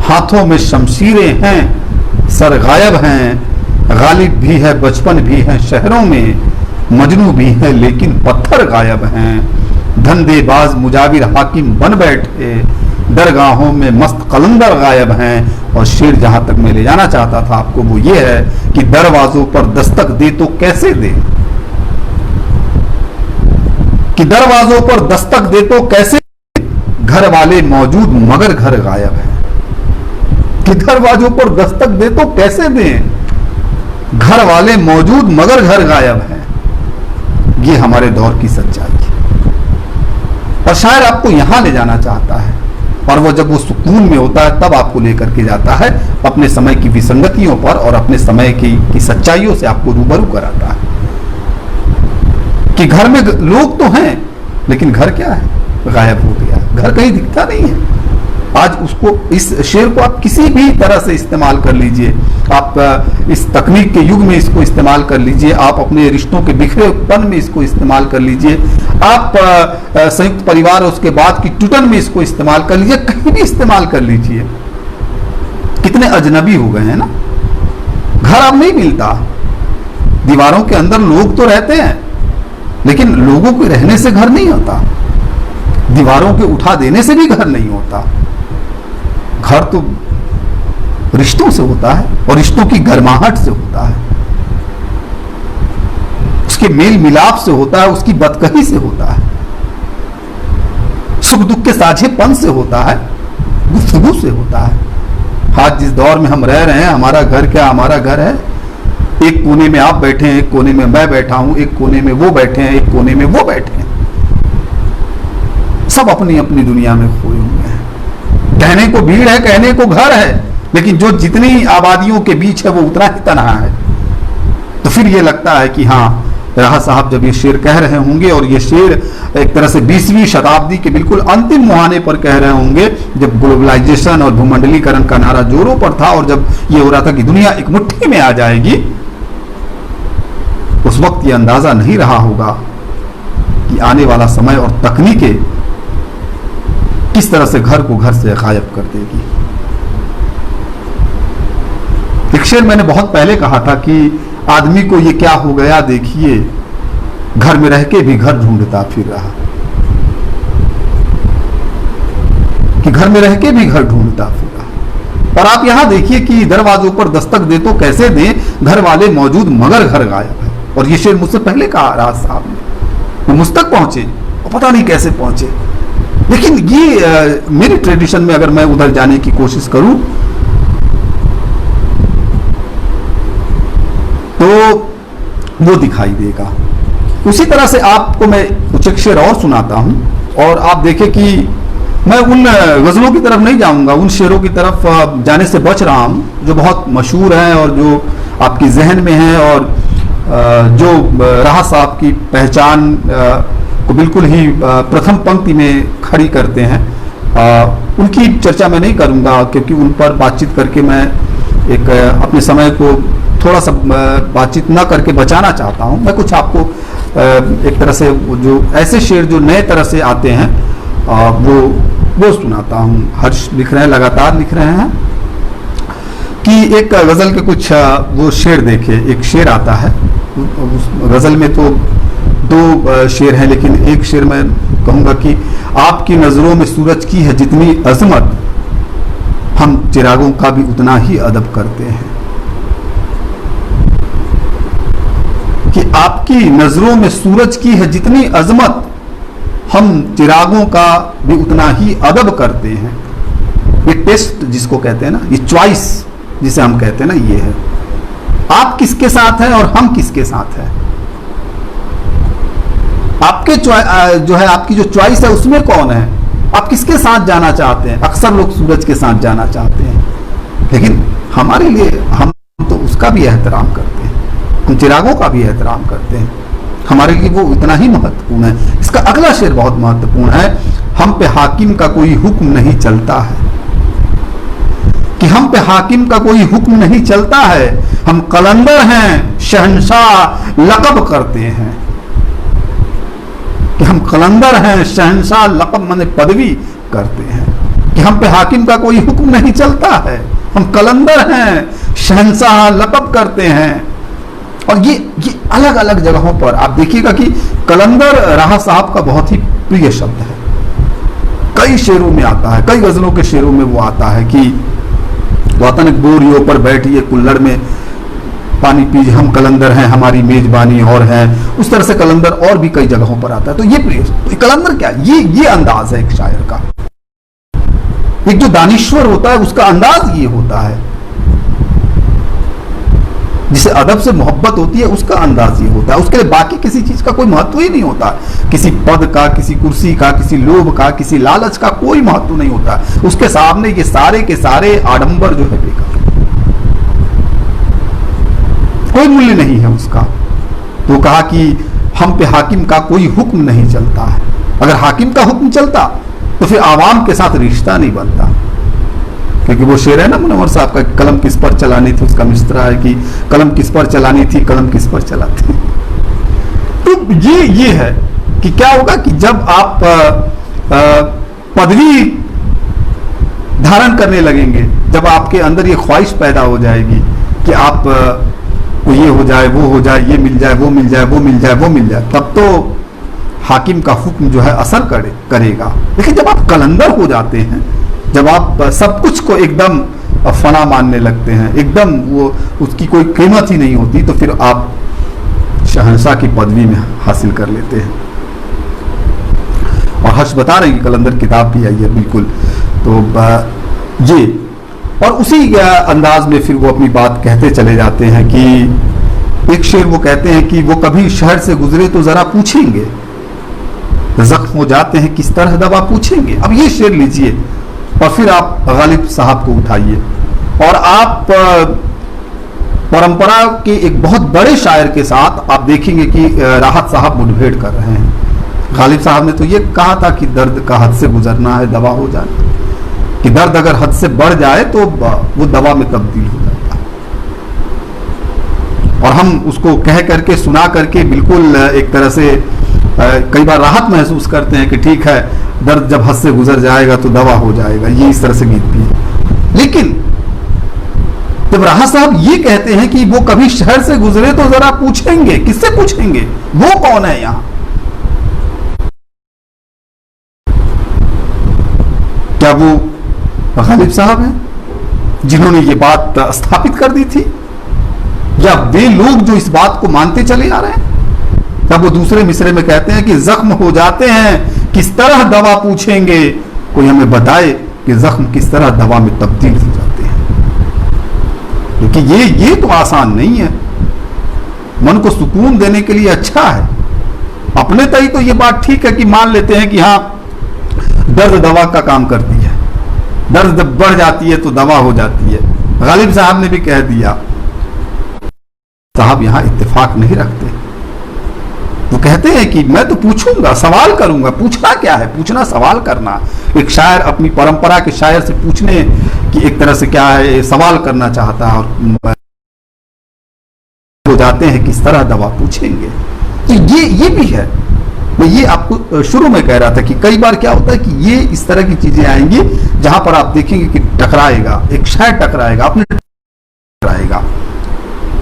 हाथों में शमशीरें हैं, सर गायब हैं, गालिब भी है बचपन भी है शहरों में, मजनू भी है लेकिन पत्थर गायब हैं। धंधेबाज मुजाविर हाकिम बन बैठे, दरगाहों में मस्त कलंदर गायब हैं। और शेर जहां तक मैं ले जाना चाहता था आपको वो ये है कि दरवाजों पर दस्तक दे तो कैसे दे, कि दरवाजों पर दस्तक दे तो कैसे, घर वाले मौजूद मगर घर गायब है। कि दरवाजों पर दस्तक दे तो कैसे दें, घर वाले मौजूद मगर घर गायब है। ये हमारे दौर की सच्चाई है और शायर आपको यहां ले जाना चाहता है और वो जब वो सुकून में होता है तब आपको लेकर के जाता है अपने समय की विसंगतियों पर और अपने समय की सच्चाइयों से आपको रूबरू कराता है कि घर में लोग तो हैं लेकिन घर क्या है, गायब हो गया, घर कहीं दिखता नहीं है। आज उसको, इस शेर को आप किसी भी तरह से इस्तेमाल कर लीजिए, आप इस तकनीक के युग में इसको इस्तेमाल कर लीजिए, आप अपने रिश्तों के बिखरेपन में इसको इस्तेमाल कर लीजिए, आप संयुक्त परिवार और उसके बाद की टूटन में इसको इस्तेमाल कर लीजिए, कहीं भी इस्तेमाल कर लीजिए। कितने अजनबी हो गए हैं ना, घर अब नहीं मिलता, दीवारों के अंदर लोग तो रहते हैं लेकिन लोगों के रहने से घर नहीं होता, दीवारों के उठा देने से भी घर नहीं होता। घर तो रिश्तों से होता है और रिश्तों की गर्माहट से होता है, उसके मेल मिलाप से होता है, उसकी बदकही से होता है, सुख दुख के साझेपन से होता है, गुफ्तगू से होता है। आज जिस दौर में हम रह रहे हैं, हमारा घर क्या, हमारा घर है, एक कोने में आप बैठे हैं, एक कोने में मैं बैठा हूं, एक कोने में वो बैठे हैं, एक कोने में वो बैठे हैं, सब अपनी अपनी दुनिया में खोए हुए हैं। कहने को भीड़ है, कहने को घर है, लेकिन जो जितनी आबादियों के बीच है वो उतना ही तन्हा है। तो फिर ये लगता है कि हाँ, राहत साहब जब ये शेर कह रहे होंगे और ये शेर एक तरह से 20वीं शताब्दी के बिल्कुल अंतिम मुहाने पर कह रहे होंगे, जब ग्लोबलाइजेशन और भूमंडलीकरण का नारा जोरों पर था और जब ये हो रहा था कि दुनिया एक मुट्ठी में आ जाएगी, उस वक्त ये अंदाजा नहीं रहा होगा कि आने वाला समय और तकनीकें किस तरह से घर को घर से गायब कर देगी। एक शेर मैंने बहुत पहले कहा था कि आदमी को ये क्या हो गया देखिए, घर में रह के भी घर ढूंढता फिर रहा, कि घर में रह के भी घर ढूंढता फिर रहा। और आप यहां देखिए कि दरवाजों पर दस्तक दे तो कैसे दें, घर वाले मौजूद मगर घर गायब है। और ये शेर मुझसे पहले कहा राज साहब ने, वो मुझ तक पहुंचे और पता नहीं कैसे पहुंचे, लेकिन ये मेरी ट्रेडिशन में अगर मैं उधर जाने की कोशिश करूं तो वो दिखाई देगा। उसी तरह से आपको मैं कुछ एक शेर और सुनाता हूं, और आप देखें कि मैं उन गजलों की तरफ नहीं जाऊंगा, उन शेरों की तरफ जाने से बच रहा हूं जो बहुत मशहूर हैं और जो आपकी जहन में हैं, और जो राहत साहब की पहचान को बिल्कुल ही प्रथम पंक्ति में खड़ी करते हैं। उनकी चर्चा मैं नहीं करूंगा, क्योंकि उन पर बातचीत करके मैं एक अपने समय को थोड़ा सा बातचीत न करके बचाना चाहता हूं। मैं कुछ आपको एक तरह से जो ऐसे शेर जो नए तरह से आते हैं वो सुनाता हूं। हर्ष लिख रहे हैं, लगातार लिख रहे हैं कि एक गजल के कुछ वो शेर देखे। एक शेर आता है उस गजल में, तो दो शेर हैं, लेकिन एक शेर मैं कहूंगा कि आपकी नजरों में सूरज की है जितनी अजमत, हम चिरागों का भी उतना ही अदब करते हैं। कि आपकी नजरों में सूरज की है जितनी अजमत, हम चिरागों का भी उतना ही अदब करते हैं। ये टेस्ट जिसको कहते हैं ना, ये चॉइस जिसे हम कहते हैं ना, ये है आप किसके साथ हैं और हम किसके साथ हैं। आपके जो है, आपकी जो चॉइस है उसमें कौन है, आप किसके साथ जाना चाहते हैं। अक्सर लोग सूरज के साथ जाना चाहते हैं, लेकिन हमारे लिए हम तो उसका भी एहतराम करते हैं, हम चिरागों का भी एहतराम करते हैं, हमारे लिए वो इतना ही महत्वपूर्ण है। इसका अगला शेर बहुत महत्वपूर्ण है। हम पे हाकिम का कोई हुक्म नहीं चलता है, कि हम पे हाकिम का कोई हुक्म नहीं चलता है, हम कलंदर हैं शहंशाह लक़ब करते हैं। कि हम कलंदर हैं शहंशाह लक़ब माने पदवी करते हैं। कि हम पे हाकिम का कोई हुक्म नहीं चलता है, हम कलंदर हैं शहंशाह लक़ब करते हैं। और ये अलग अलग जगहों पर आप देखिएगा कि कलंदर राहत साहब का बहुत ही प्रिय शब्द है। कई शेरों में आता है, कई गजलों के शेरों में वो आता है कि वतन बोरियों पर बैठिए कुल्हड़ में पानी पीजिए, हम कलंदर हैं हमारी मेजबानी और है। उस तरह से कलंदर और भी कई जगहों पर आता है। तो ये प्रिय, तो कलंदर क्या, ये अंदाज है एक शायर का। एक जो दानिश्वर होता है उसका अंदाज ये होता है, जिसे अदब से मोहब्बत होती है उसका अंदाज ये होता है। उसके लिए बाकी किसी चीज का कोई महत्व ही नहीं होता, किसी पद का, किसी कुर्सी का, किसी लोभ का, किसी लालच का कोई महत्व नहीं होता। उसके सामने ये सारे के सारे आडंबर जो है बेकार, कोई मूल्य नहीं है उसका। तो कहा कि हम पे हाकिम का कोई हुक्म नहीं चलता है। अगर हाकिम का हुक्म चलता तो फिर आवाम के साथ रिश्ता नहीं बनता। क्योंकि वो शेर है ना मुनव्वर साहब का, कलम किस पर चलानी थी, उसका मिसरा है कि कलम किस पर चलानी थी, कलम किस पर चलाती। तो ये है कि क्या होगा कि जब आप पदवी धारण करने लगेंगे, जब आपके अंदर ये ख्वाहिश पैदा हो जाएगी कि आप को ये हो जाए, वो हो जाए, ये मिल जाए, वो मिल जाए, वो मिल जाए, वो मिल जाए, तब तो हाकिम का हुक्म जो है असर करेगा। लेकिन जब आप कलंदर हो जाते हैं, जब आप सब कुछ को एकदम फना मानने लगते हैं, एकदम वो उसकी कोई कीमत ही नहीं होती, तो फिर आप शहंशाह की पदवी में हासिल कर लेते हैं। और हर्ष बता रहे हैं कि कलंदर किताब भी आई है, बिल्कुल। तो ये और उसी अंदाज में फिर वो अपनी बात कहते चले जाते हैं कि एक शेर वो कहते हैं कि वो कभी शहर से गुजरे तो जरा पूछेंगे, जख्म हो जाते हैं किस तरह दवा पूछेंगे। अब ये शेर लीजिए और फिर आप गालिब साहब को उठाइए और आप परंपरा के एक बहुत बड़े शायर के साथ आप देखेंगे कि राहत साहब मुठभेड़ कर रहे हैं। गालिब साहब ने तो ये कहा था कि दर्द का हद से गुजरना है दवा हो जाए, कि दर्द अगर हद से बढ़ जाए तो वो दवा में तब्दील हो जाता है। और हम उसको कह करके सुना करके बिल्कुल एक तरह से कई बार राहत महसूस करते हैं कि ठीक है, दर्द जब हद से गुजर जाएगा तो दवा हो जाएगा, ये इस तरह से गीत भी है। लेकिन जब राहत साहब ये कहते हैं कि वो कभी शहर से गुजरे तो जरा पूछेंगे, किससे पूछेंगे, वो कौन है यहां? क्या वो गालिब साहब हैं जिन्होंने ये बात स्थापित कर दी थी, या वे लोग जो इस बात को मानते चले आ रहे हैं? तब वो दूसरे मिसरे में कहते हैं कि जख्म हो जाते हैं किस तरह दवा पूछेंगे, कोई हमें बताए कि जख्म किस तरह दवा में तब्दील हो जाते हैं। क्योंकि ये तो आसान नहीं है। मन को सुकून देने के लिए अच्छा है। अपने तय तो ये बात ठीक है कि मान लेते हैं कि हाँ दर्द दवा का काम करती है, दर्द जब बढ़ जाती है तो दवा हो जाती है। गालिब साहब ने भी कह दिया, साहब यहां इत्तेफाक नहीं रखते। वो कहते हैं कि मैं तो पूछूंगा, सवाल करूंगा। पूछना क्या है? पूछना सवाल करना। एक शायर अपनी परंपरा के शायर से पूछने की एक तरह से क्या है, सवाल करना चाहता है, और हो जाते हैं किस तरह दवा पूछेंगे। तो ये भी है। मैं ये आपको शुरू में कह रहा था कि कई बार क्या होता है कि ये इस तरह की चीजें आएंगी जहां पर आप देखेंगे कि टकराएगा, एक शायर टकराएगा, अपने टकराएगा।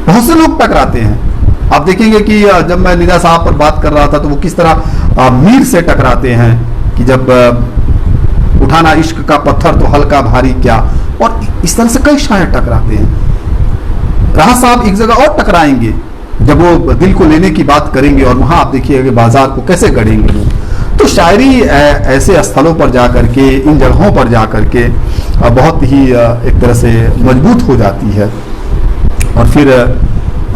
बहुत से लोग टकराते हैं। आप देखेंगे कि जब मैं निदा साहब पर बात कर रहा था तो वो किस तरह मीर से टकराते हैं कि जब उठाना इश्क का पत्थर तो हल्का भारी क्या, और इस तरह से कई शायर टकराते हैं। राहत साहब एक जगह और टकराएंगे जब वो दिल को लेने की बात करेंगे, और वहां आप देखिएगा बाजार को कैसे गढ़ेंगे वो। तो शायरी ऐसे स्थलों पर जाकर के, इन जगहों पर जाकर के बहुत ही एक तरह से मजबूत हो जाती है। और फिर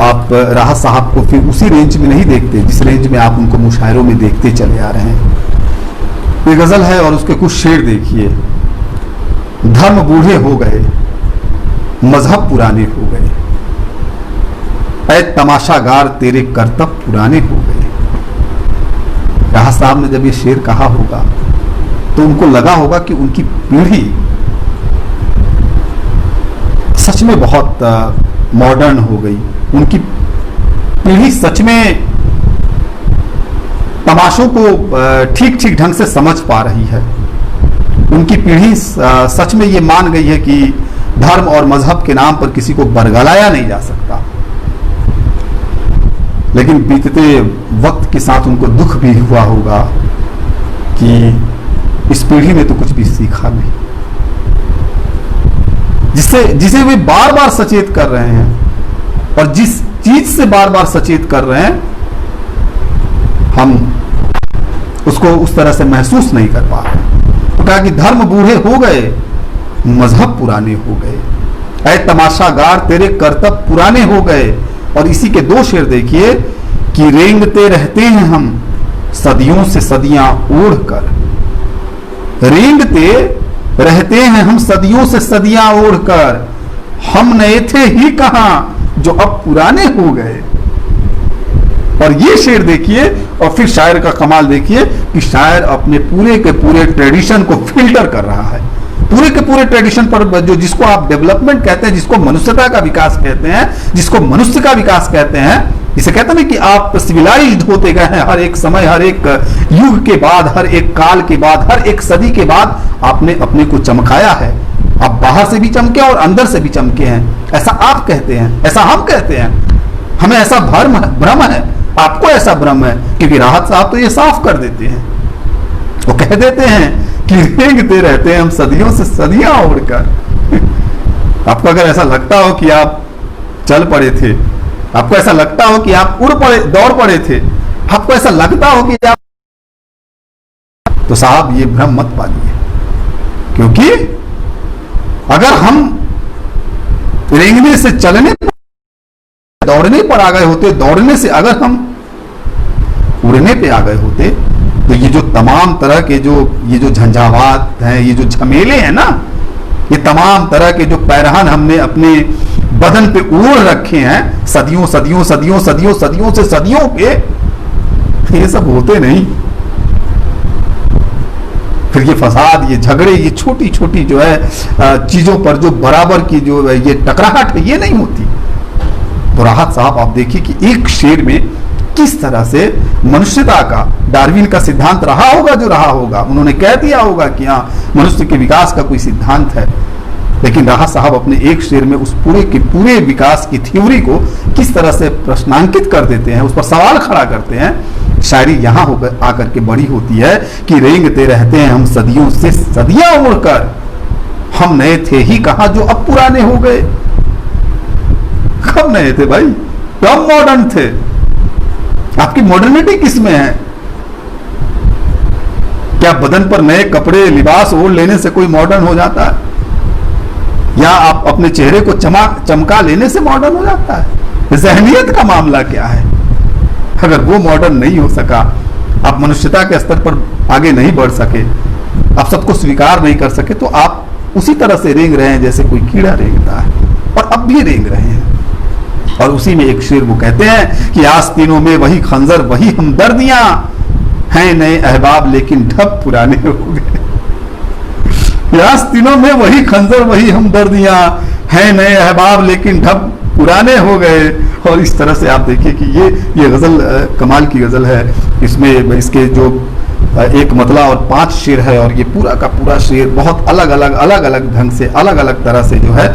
आप राहत साहब को फिर उसी रेंज में नहीं देखते जिस रेंज में आप उनको मुशायरों में देखते चले आ रहे हैं। ये गजल है और उसके कुछ शेर देखिए। धर्म बूढ़े हो गए, मजहब पुराने हो गए, ऐ तमाशागार तेरे करतब पुराने हो गए। राहत साहब ने जब ये शेर कहा होगा तो उनको लगा होगा कि उनकी पीढ़ी सच में बहुत मॉडर्न हो गई। उनकी पीढ़ी सच में तमाशों को ठीक ठीक ढंग से समझ पा रही है। उनकी पीढ़ी सच में ये मान गई है कि धर्म और मजहब के नाम पर किसी को बरगलाया नहीं जा सकता। लेकिन बीतते वक्त के साथ उनको दुख भी हुआ होगा कि इस पीढ़ी ने तो कुछ भी सीखा नहीं, जिसे वे बार बार सचेत कर रहे हैं, और जिस चीज से बार बार सचेत कर रहे हैं हम उसको उस तरह से महसूस नहीं कर पा रहे। तो कहा कि धर्म बूढ़े हो गए, मजहब पुराने हो गए, ऐ तमाशागार तेरे करतब पुराने हो गए। और इसी के दो शेर देखिए कि रेंगते रहते हैं हम सदियों से सदियां ओढ़ कर, रेंगते रहते हैं हम सदियों से सदियां ओढ़ कर, हम नए थे ही कहां जो अब पुराने हो गए। और ये शेर देखिए, और फिर शायर का कमाल देखिए कि शायर अपने पूरे के पूरे ट्रेडिशन को फिल्टर कर रहा है। पूरे के पूरे ट्रेडिशन पर जो जिसको आप डेवलपमेंट कहते हैं, जिसको मनुष्यता का विकास कहते हैं, जिसको मनुष्य का विकास कहते हैं, इसे कहते हैं कि आप सिविलाइज्ड होते गए हैं। हर एक समय, हर एक युग के बाद, हर एक काल के बाद, हर एक सदी के बाद आपने अपने को चमकाया है। आप बाहर से भी चमके और अंदर से भी चमके हैं। ऐसा आप कहते हैं, ऐसा हम कहते हैं। हमें ऐसा भ्रम है, आपको ऐसा भ्रम है, क्योंकि राहत साहब तो ये साफ कर देते हैं। वो कह देते हैं कि रेंगते रहते हैं हम सदियों से सदियां उड़कर। आपको अगर ऐसा लगता हो कि आप चल पड़े थे, आपको ऐसा लगता हो कि आप उड़ पड़े, दौड़ पड़े थे, आपको ऐसा लगता हो कि आप, तो साहब ये भ्रम मत पालिए। क्योंकि अगर हम रेंगने से चलने, दौड़ने पर आ गए होते, दौड़ने से अगर हम उड़ने पे आ गए होते, तो ये जो तमाम तरह के ये जो झंझावात हैं, ये जो झमेले हैं ना, ये तमाम तरह के जो पैरहन हमने अपने बदन पे ओढ़ रखे हैं सदियों सदियों सदियों सदियों सदियों से सदियों के, ये सब होते नहीं। फिर ये फसाद, ये झगड़े, ये छोटी छोटी जो है चीजों पर जो बराबर की जो है ये टकराहट है, ये नहीं होती। तो राहत साहब आप देखिए कि एक शेर में किस तरह से मनुष्यता का, डार्विन का सिद्धांत रहा होगा जो रहा होगा, उन्होंने कह दिया होगा कि हाँ मनुष्य के विकास का कोई सिद्धांत है, लेकिन राहत साहब अपने एक शेर में उस पूरे के पूरे विकास की थ्योरी को किस तरह से प्रश्नांकित कर देते हैं, उस पर सवाल खड़ा करते हैं। शायरी यहां होकर आकर के बड़ी होती है कि रेंगते रहते हैं हम सदियों से सदियां उड़कर, हम नए थे ही कहां जो अब पुराने हो गए। कब नए थे भाई, कब मॉडर्न थे? आपकी मॉडर्निटी किस में है? क्या बदन पर नए कपड़े, लिबास ओढ़ लेने से कोई मॉडर्न हो जाता है? या आप अपने चेहरे को चमका लेने से मॉडर्न हो जाता है? जहनियत का मामला क्या है? अगर वो मॉडर्न नहीं हो सका, आप मनुष्यता के स्तर पर आगे नहीं बढ़ सके, आप सबको स्वीकार नहीं कर सके, तो आप उसी तरह से रेंग रहे हैं जैसे कोई कीड़ा रेंगता है, और अब भी रेंग रहे हैं। और उसी में एक शेर वो कहते हैं कि आस्तीनों में वही खंजर वही हमदर्दियां हैं, नए अहबाब लेकिन ढब पुराने हो गए। आस्तीनों में वही खंजर वही हमदर्दियां हैं, नए अहबाब लेकिन ढब पुराने हो गए। और इस तरह से आप देखिए कि ये गजल कमाल की गजल है। इसमें इसके जो एक मतला और 5 शेर है, और ये पूरा का पूरा शेर बहुत अलग अलग ढंग से, अलग अलग तरह से जो है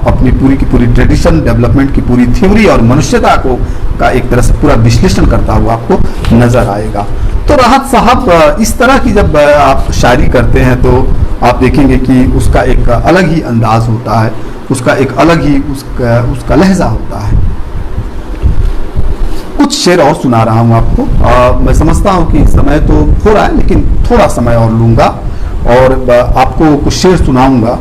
अपनी पूरी की पूरी ट्रेडिशन, डेवलपमेंट की पूरी थ्योरी और मनुष्यता को का एक तरह से पूरा विश्लेषण करता हुआ आपको नजर आएगा। तो राहत साहब इस तरह की जब आप शायरी करते हैं तो आप देखेंगे कि उसका एक अलग ही अंदाज होता है, उसका एक अलग ही उसका लहजा होता है। कुछ शेर और सुना रहा हूं आपको। मैं समझता हूं कि समय तो हो रहा है, लेकिन थोड़ा समय और लूंगा और आपको कुछ शेर सुनाऊंगा।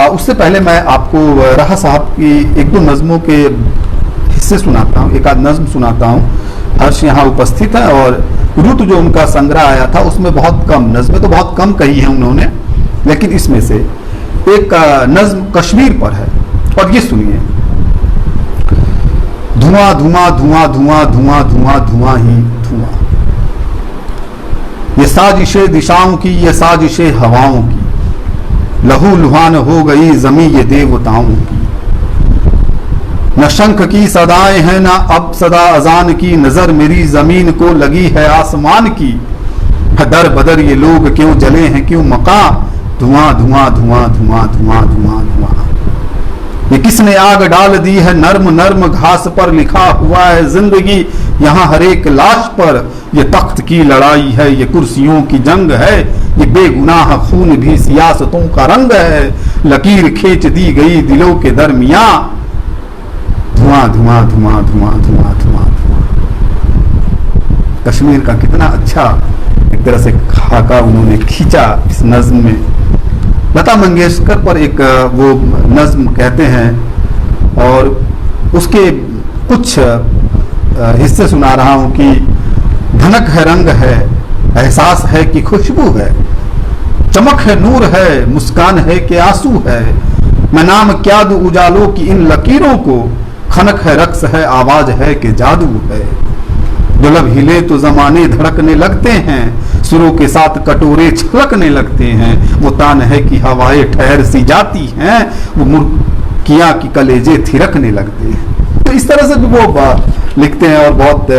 उससे पहले मैं आपको राहत साहब की 1-2 नज़मों के हिस्से सुनाता हूं, एक आध नज़्म सुनाता हूं। हर्ष यहाँ उपस्थित है, और रुत जो उनका संग्रह आया था उसमें बहुत कम नज़्में तो बहुत कम कही है उन्होंने, लेकिन इसमें से एक नज़्म कश्मीर पर है, और ये सुनिए। धुआं धुआं धुआं धुआं धुआं धुआं धुआं ही धुआं, ये साजिशें दिशाओं की, ये साजिशें हवाओं की, लहू लुहान हो गई जमी ये देवताओं की। न शंख की सदाएं हैं ना अब सदा अजान की, नजर मेरी जमीन को लगी है आसमान की। दर बदर ये लोग क्यों जले हैं क्यों मका, धुआं धुआं धुआं धुआं धुआं धुआं धुआं। ये किसने आग डाल दी है नर्म नर्म घास पर, लिखा हुआ है जिंदगी यहाँ हर एक लाश पर। ये तख्त की लड़ाई है, ये कुर्सियों की जंग है, ये बेगुनाह खून भी सियासतों का रंग है। लकीर खींच दी गई दिलों के दरमियां, धुआं धुआं धुआं धुआं धुआं धुआं धुआं। कश्मीर का कितना अच्छा एक तरह से खाका उन्होंने खींचा इस नज्म में। लता मंगेशकर पर एक वो नज्म कहते हैं, और उसके कुछ हिस्से सुना रहा हूं कि धनक है रंग है, एहसास है कि खुशबू है, चमक है नूर है, मुस्कान है कि आंसू है। मैं नाम क्या दूं उजालों की इन लकीरों को, खनक है रक्स है आवाज है कि जादू है। जो लब हिले तो जमाने धड़कने लगते हैं, सुरों के साथ कटोरे छलकने लगते हैं। वो तान है कि हवाएं ठहर सी जाती हैं, वो मुर्गियां की कलेजे थिरकने लगते हैं। तो इस तरह से भी वो लिखते हैं, और बहुत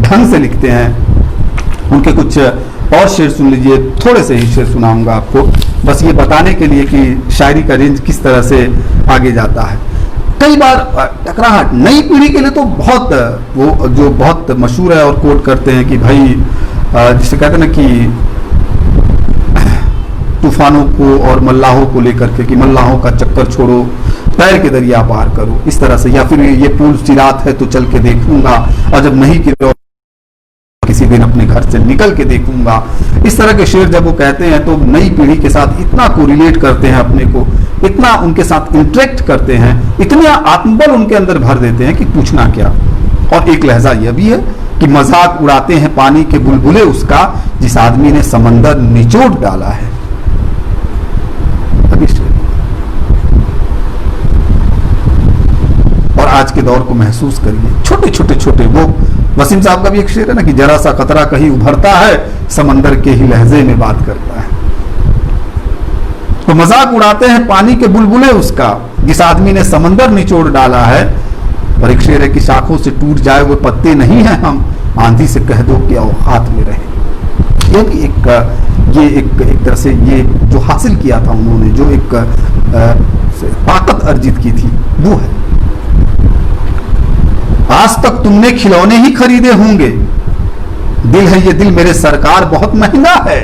ढंग से लिखते हैं। उनके कुछ और शेर सुन लीजिए, थोड़े से ही शेर सुनाऊंगा आपको, बस ये बताने के लिए कि शायरी का रेंज किस तरह से आगे जाता है। कई बार टकराहट नई पीढ़ी के लिए तो बहुत वो जो बहुत मशहूर है और कोट करते हैं कि भाई जिसे कहते हैं ना कि तूफानों को और मल्लाहों को लेकर के, कि मल्लाहों का चक्कर छोड़ो तैर के दरिया पार करो, इस तरह से। या फिर ये पुल सिरात है तो चल के देखूंगा, और जब नहीं कि किसी दिन अपने घर से निकल के देखूंगा। इस तरह के शेर जब वो कहते हैं तो नई पीढ़ी के साथ इतना कोरिलेट करते हैं अपने को, इतना उनके साथ इंटरेक्ट करते हैं, इतना आत्मबल उनके अंदर भर देते हैं कि पूछना क्या। और एक लहजा यह भी है कि मजाक उड़ाते हैं पानी के बुलबुले उसका, जिस आदमी ने समंदर निचोड़ डाला है। और आज के दौर को महसूस करिए, छोटे छोटे छोटे वो वसीम साहब का भी एक शेर है ना कि जरा सा खतरा कहीं उभरता है, समंदर के ही लहजे में बात करता है। तो मजाक उड़ाते हैं पानी के बुलबुले उसका, जिस आदमी ने समंदर निचोड़ डाला है। और एक शेर है कि शाखों से टूट जाए वो पत्ते नहीं हैं हम, आंधी से कह दो कि औकात में रहे। ये भी एक तरह से ये जो हासिल किया था उन्होंने, जो एक ताकत अर्जित की थी, वो है। आज तक तुमने खिलौने ही खरीदे होंगे, दिल है ये दिल मेरे सरकार बहुत महंगा है।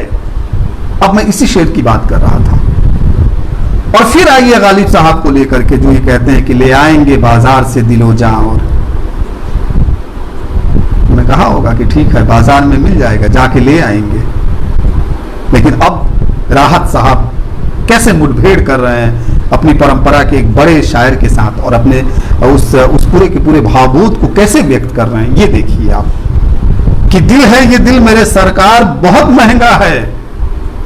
अब मैं इसी शेर की बात कर रहा था। और फिर आइए गालिब साहब को लेकर के, जो ये कहते हैं कि ले आएंगे बाजार से दिलो जां। और मैं कहा होगा कि ठीक है बाजार में मिल जाएगा, जाके ले आएंगे। लेकिन अब राहत साहब कैसे मुठभेड़ कर रहे हैं, अपनी परंपरा के एक बड़े शायर के साथ और अपने उस पूरे के पूरे भावभूत को कैसे व्यक्त कर रहे हैं। ये देखिए आप कि दिल है ये दिल मेरे सरकार बहुत महंगा है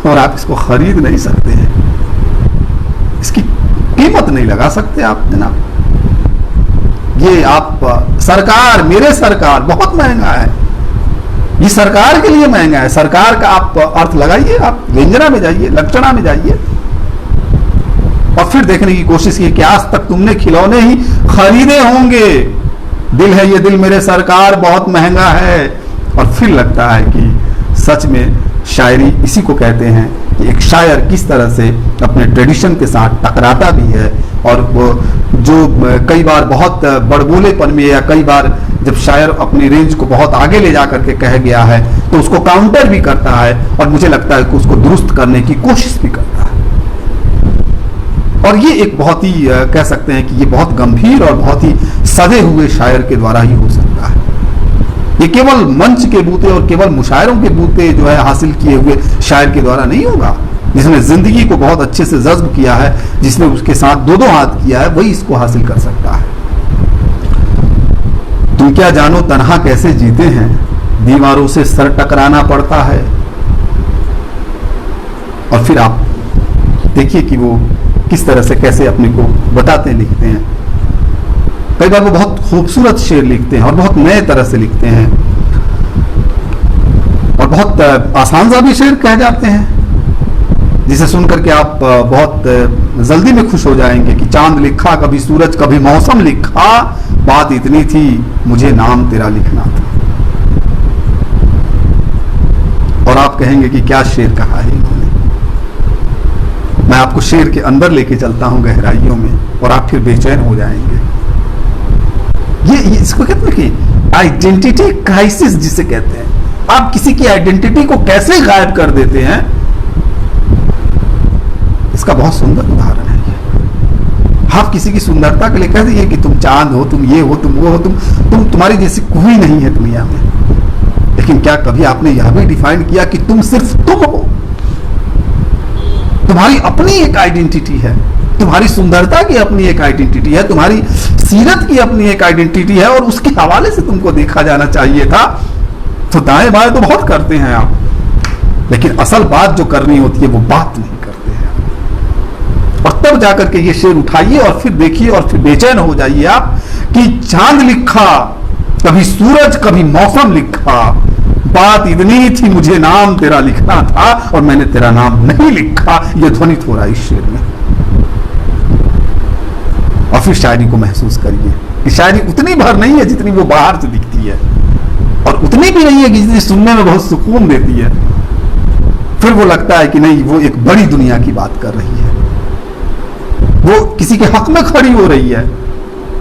और आप इसको खरीद नहीं सकते हैं, इसकी कीमत नहीं लगा सकते आप जनाब। ये आप सरकार, मेरे सरकार बहुत महंगा है, ये सरकार के लिए महंगा है। सरकार का आप अर्थ लगाइए, आप व्यंजना में जाइए, लक्षणा में जाइए और फिर देखने की कोशिश की कि आज तक तुमने खिलौने ही खरीदे होंगे। दिल है ये दिल मेरे सरकार बहुत महंगा है। और फिर लगता है कि सच में शायरी इसी को कहते हैं कि एक शायर किस तरह से अपने ट्रेडिशन के साथ टकराता भी है और वो जो कई बार बहुत बड़बोलेपन में या कई बार जब शायर अपनी रेंज को बहुत आगे ले जा करके कह गया है तो उसको काउंटर भी करता है और मुझे लगता है कि उसको दुरुस्त करने की कोशिश भी करता है। और ये एक बहुत ही कह सकते हैं कि ये बहुत गंभीर और बहुत ही सधे हुए शायर के द्वारा ही हो सकता है। ये केवल मंच के बूते और केवल मुशायरों के बूते जो है हासिल किए हुए शायर के द्वारा नहीं होगा। जिसने जिंदगी को बहुत अच्छे से जज्ब किया है, जिसने उसके साथ दो हाथ किया है, वही इसको हासिल कर सकता है। तुम क्या जानो तन्हा कैसे जीते हैं, दीवारों से सर टकराना पड़ता है। और फिर आप देखिए कि वो किस तरह से कैसे अपने को बताते लिखते हैं। कई बार वो बहुत खूबसूरत शेर लिखते हैं और बहुत नए तरह से लिखते हैं और बहुत आसान सा भी शेर कह जाते हैं जिसे सुनकर के आप बहुत जल्दी में खुश हो जाएंगे कि चांद लिखा कभी सूरज कभी मौसम लिखा, बात इतनी थी मुझे नाम तेरा लिखना था। और आप कहेंगे कि क्या शेर कहा है इन्होंने। मैं आपको शेर के अंदर लेके चलता हूं गहराइयों में और आप फिर बेचैन हो जाएंगे। ये इसको कहते हैं कि आइडेंटिटी क्राइसिस जिसे कहते हैं। आप किसी की आइडेंटिटी को कैसे गायब कर देते हैं, इसका बहुत सुंदर उदाहरण है ये। आप किसी की सुंदरता के लिए कह दीजिए कि तुम चांद हो, तुम ये हो, तुम वो हो, तुम्हारी जैसी कोई नहीं है दुनिया में। लेकिन क्या कभी आपने यह भी डिफाइन किया कि तुम सिर्फ तुम हो? तुम्हारी अपनी एक आइडेंटिटी है, तुम्हारी सुंदरता की अपनी एक आइडेंटिटी है, तुम्हारी सीरत की अपनी एक आइडेंटिटी है और उसके हवाले से तुमको देखा जाना चाहिए था। तो दाएं बाएं तो बहुत करते हैं आप, लेकिन असल बात जो करनी होती है वो बात नहीं करते हैं। और तब जाकर के ये शेर उठाइए और फिर देखिए और फिर बेचैन हो जाइए आप कि चांद लिखा कभी सूरज कभी मौसम लिखा, बात इतनी थी मुझे नाम तेरा लिखना था और मैंने तेरा नाम नहीं लिखा। यह ध्वनित हो रहा है इस शेर में। और फिर शायरी को महसूस करिए कि शायरी उतनी भर नहीं है जितनी वो बाहर से दिखती है और उतनी भी नहीं है कि जितनी सुनने में बहुत सुकून देती है। फिर वो लगता है कि नहीं, वो एक बड़ी दुनिया की बात कर रही है, वो किसी के हक में खड़ी हो रही है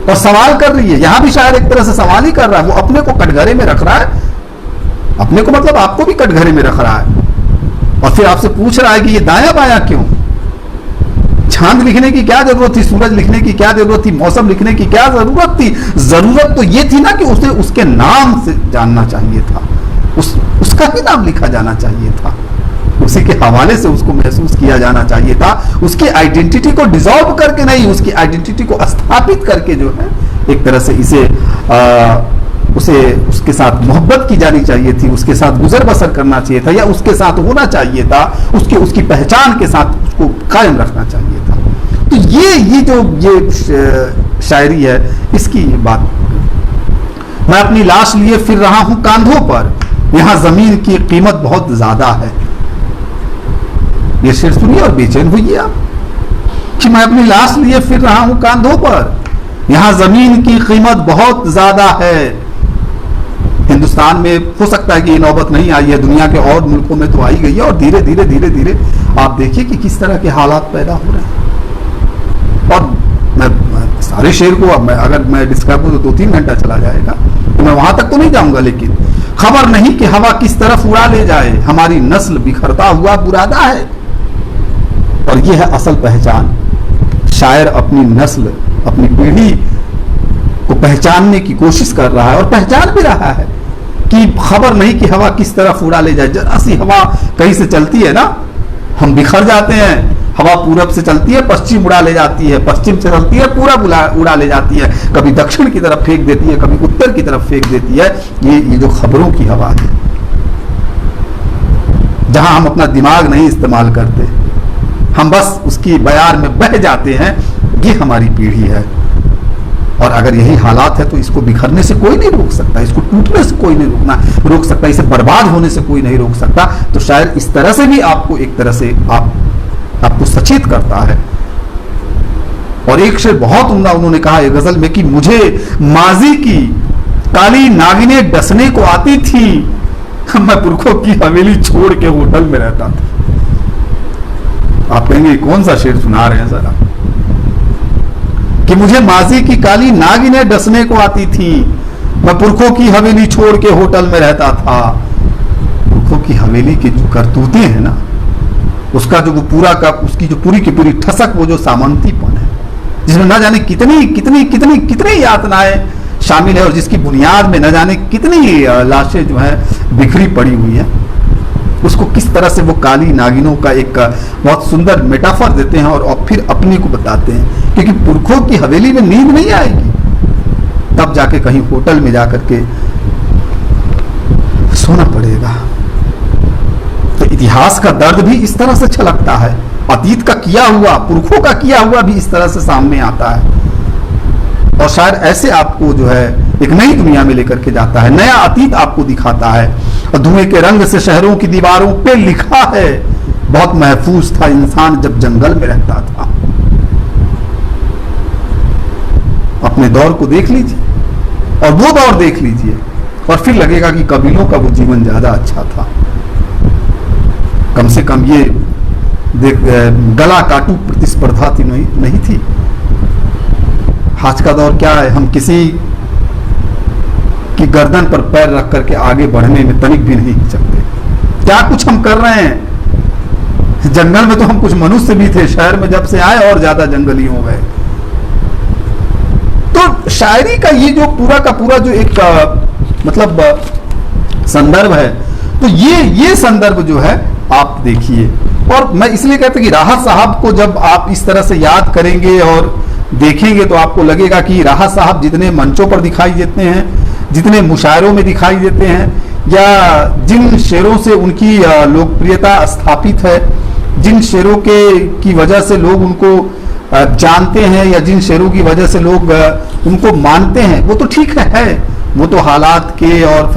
और सवाल कर रही है। यहां भी शायर एक तरह से सवाल ही कर रहा है, वो अपने को कटघरे में रख रहा है। अपने को मतलब आपको भी कटघरे में रख रहा है और फिर आपसे पूछ रहा है कि ये दाया बाया क्यों? चांद लिखने की क्या जरूरत थी, सूरज लिखने की क्या जरूरत थी, मौसम लिखने की क्या जरूरत थी? जरूरत तो ये थी ना कि उसे उसके नाम से जानना चाहिए था, उसका ही नाम लिखा जाना चाहिए था, उसी के हवाले से उसको महसूस किया जाना चाहिए था। उसकी आइडेंटिटी को डिसॉल्व करके नहीं, उसकी आइडेंटिटी को स्थापित करके जो है एक तरह से इसे उसे उसके साथ मोहब्बत की जानी चाहिए थी, उसके साथ गुजर बसर करना चाहिए था या उसके साथ होना चाहिए था, उसकी पहचान के साथ उसको कायम रखना चाहिए था। तो ये जो ये शायरी है इसकी बात। मैं अपनी लाश लिए फिर रहा हूं कांधों पर, यहां जमीन की कीमत बहुत ज्यादा है। ये शेर सुनिए और बेचैन हुई आप कि मैं अपनी लाश लिए फिर रहा हूं कांधों पर, यहां जमीन की कीमत बहुत ज्यादा है। हिंदुस्तान में हो सकता है कि ये नौबत नहीं आई है, दुनिया के और मुल्कों में तो आई गई है और धीरे धीरे धीरे धीरे आप देखिए कि किस तरह के हालात पैदा हो रहे हैं। और मैं सारे शेर को अगर मैं डिस्क्राइब करूं तो 2-3 घंटा चला जाएगा, तो मैं वहां तक तो नहीं जाऊंगा। लेकिन खबर नहीं कि हवा किस तरफ उड़ा ले जाए, हमारी नस्ल बिखरता हुआ बुरादा है। और ये है असल पहचान। शायर अपनी नस्ल, अपनी पीढ़ी को पहचानने की कोशिश कर रहा है और पहचान भी रहा है कि खबर नहीं कि हवा किस तरफ उड़ा ले जाए। जरा सी हवा कहीं से चलती है ना, हम बिखर जाते हैं, हवा पूरब से चलती है, पश्चिम उड़ा ले जाती है, पश्चिम से चलती है, पूरब उड़ा ले जाती है, कभी दक्षिण की तरफ फेंक देती है, कभी उत्तर की तरफ फेंक देती है। ये जो खबरों की हवा है, जहां हम अपना दिमाग नहीं इस्तेमाल करते, हम बस उसकी बयार में बह जाते हैं, ये हमारी पीढ़ी है। और अगर यही हालात है तो इसको बिखरने से कोई नहीं रोक सकता, इसको टूटने से कोई नहीं रोक सकता, इसे बर्बाद होने से कोई नहीं रोक सकता। तो शायद इस तरह से भी आपको एक तरह से आपको सचेत करता है। और एक शेर बहुत उम्दा उन्होंने कहा है गजल में कि मुझे माजी की काली नागिनें डसने को आती थी, मैं पुरखों की हवेली छोड़ के होटल में रहता था। आप कहेंगे कौन सा शेर सुना रहे हैं जरा, कि मुझे माजी की काली नागिनें डसने को आती थी, मैं पुरखों की हवेली छोड़ के होटल में रहता था। पुरखों की हवेली की जो करतूतें हैं ना, उसका जो वो पूरा का उसकी जो पूरी की पूरी ठसक, वो जो सामंतीपन है, जिसमें न जाने कितनी कितनी कितनी कितनी यातनाएं शामिल है, और जिसकी बुनियाद में न जाने कितनी लाशें जो है बिखरी पड़ी हुई है, उसको किस तरह से वो काली नागिनों का एक बहुत सुंदर मेटाफर देते हैं और फिर अपने को बताते हैं। क्योंकि पुरखों की हवेली में नींद नहीं आएगी, तब जाके कहीं होटल में जाकर के सोना पड़ेगा। तो इतिहास का दर्द भी इस तरह से छलकता है, अतीत का किया हुआ, पुरखों का किया हुआ भी इस तरह से सामने आता है। और शायद ऐसे आपको जो है एक नई दुनिया में लेकर के जाता है, नया अतीत आपको दिखाता है। और धुएं के रंग से शहरों की दीवारों पे लिखा है, बहुत महफूज था इंसान जब जंगल में रहता था। अपने दौर को देख लीजिए और वो दौर देख लीजिए, और फिर लगेगा कि कबीलों का वो जीवन ज्यादा अच्छा था। कम से कम ये गला काटू प्रतिस्पर्धा नहीं थी। आज का दौर क्या है, हम किसी की गर्दन पर पैर रख करके आगे बढ़ने में तनिक भी नहीं सकते। क्या कुछ हम कर रहे हैं। जंगल में तो हम कुछ मनुष्य भी थे, शहर में जब से आए और ज्यादा जंगली हो गए। तो शायरी का ये जो पूरा का पूरा जो एक मतलब संदर्भ है, तो ये संदर्भ जो है आप देखिए। और मैं इसलिए कहता कि राहत साहब को जब आप इस तरह से याद करेंगे और देखेंगे, तो आपको लगेगा कि राहत साहब जितने मंचों पर दिखाई देते हैं, जितने मुशायरों में दिखाई देते हैं, या जिन शेरों से उनकी लोकप्रियता स्थापित है, जिन शेरों की वजह से लोग उनको जानते हैं, या जिन शेरों की वजह से लोग उनको मानते हैं, वो तो ठीक है, वो तो हालात के और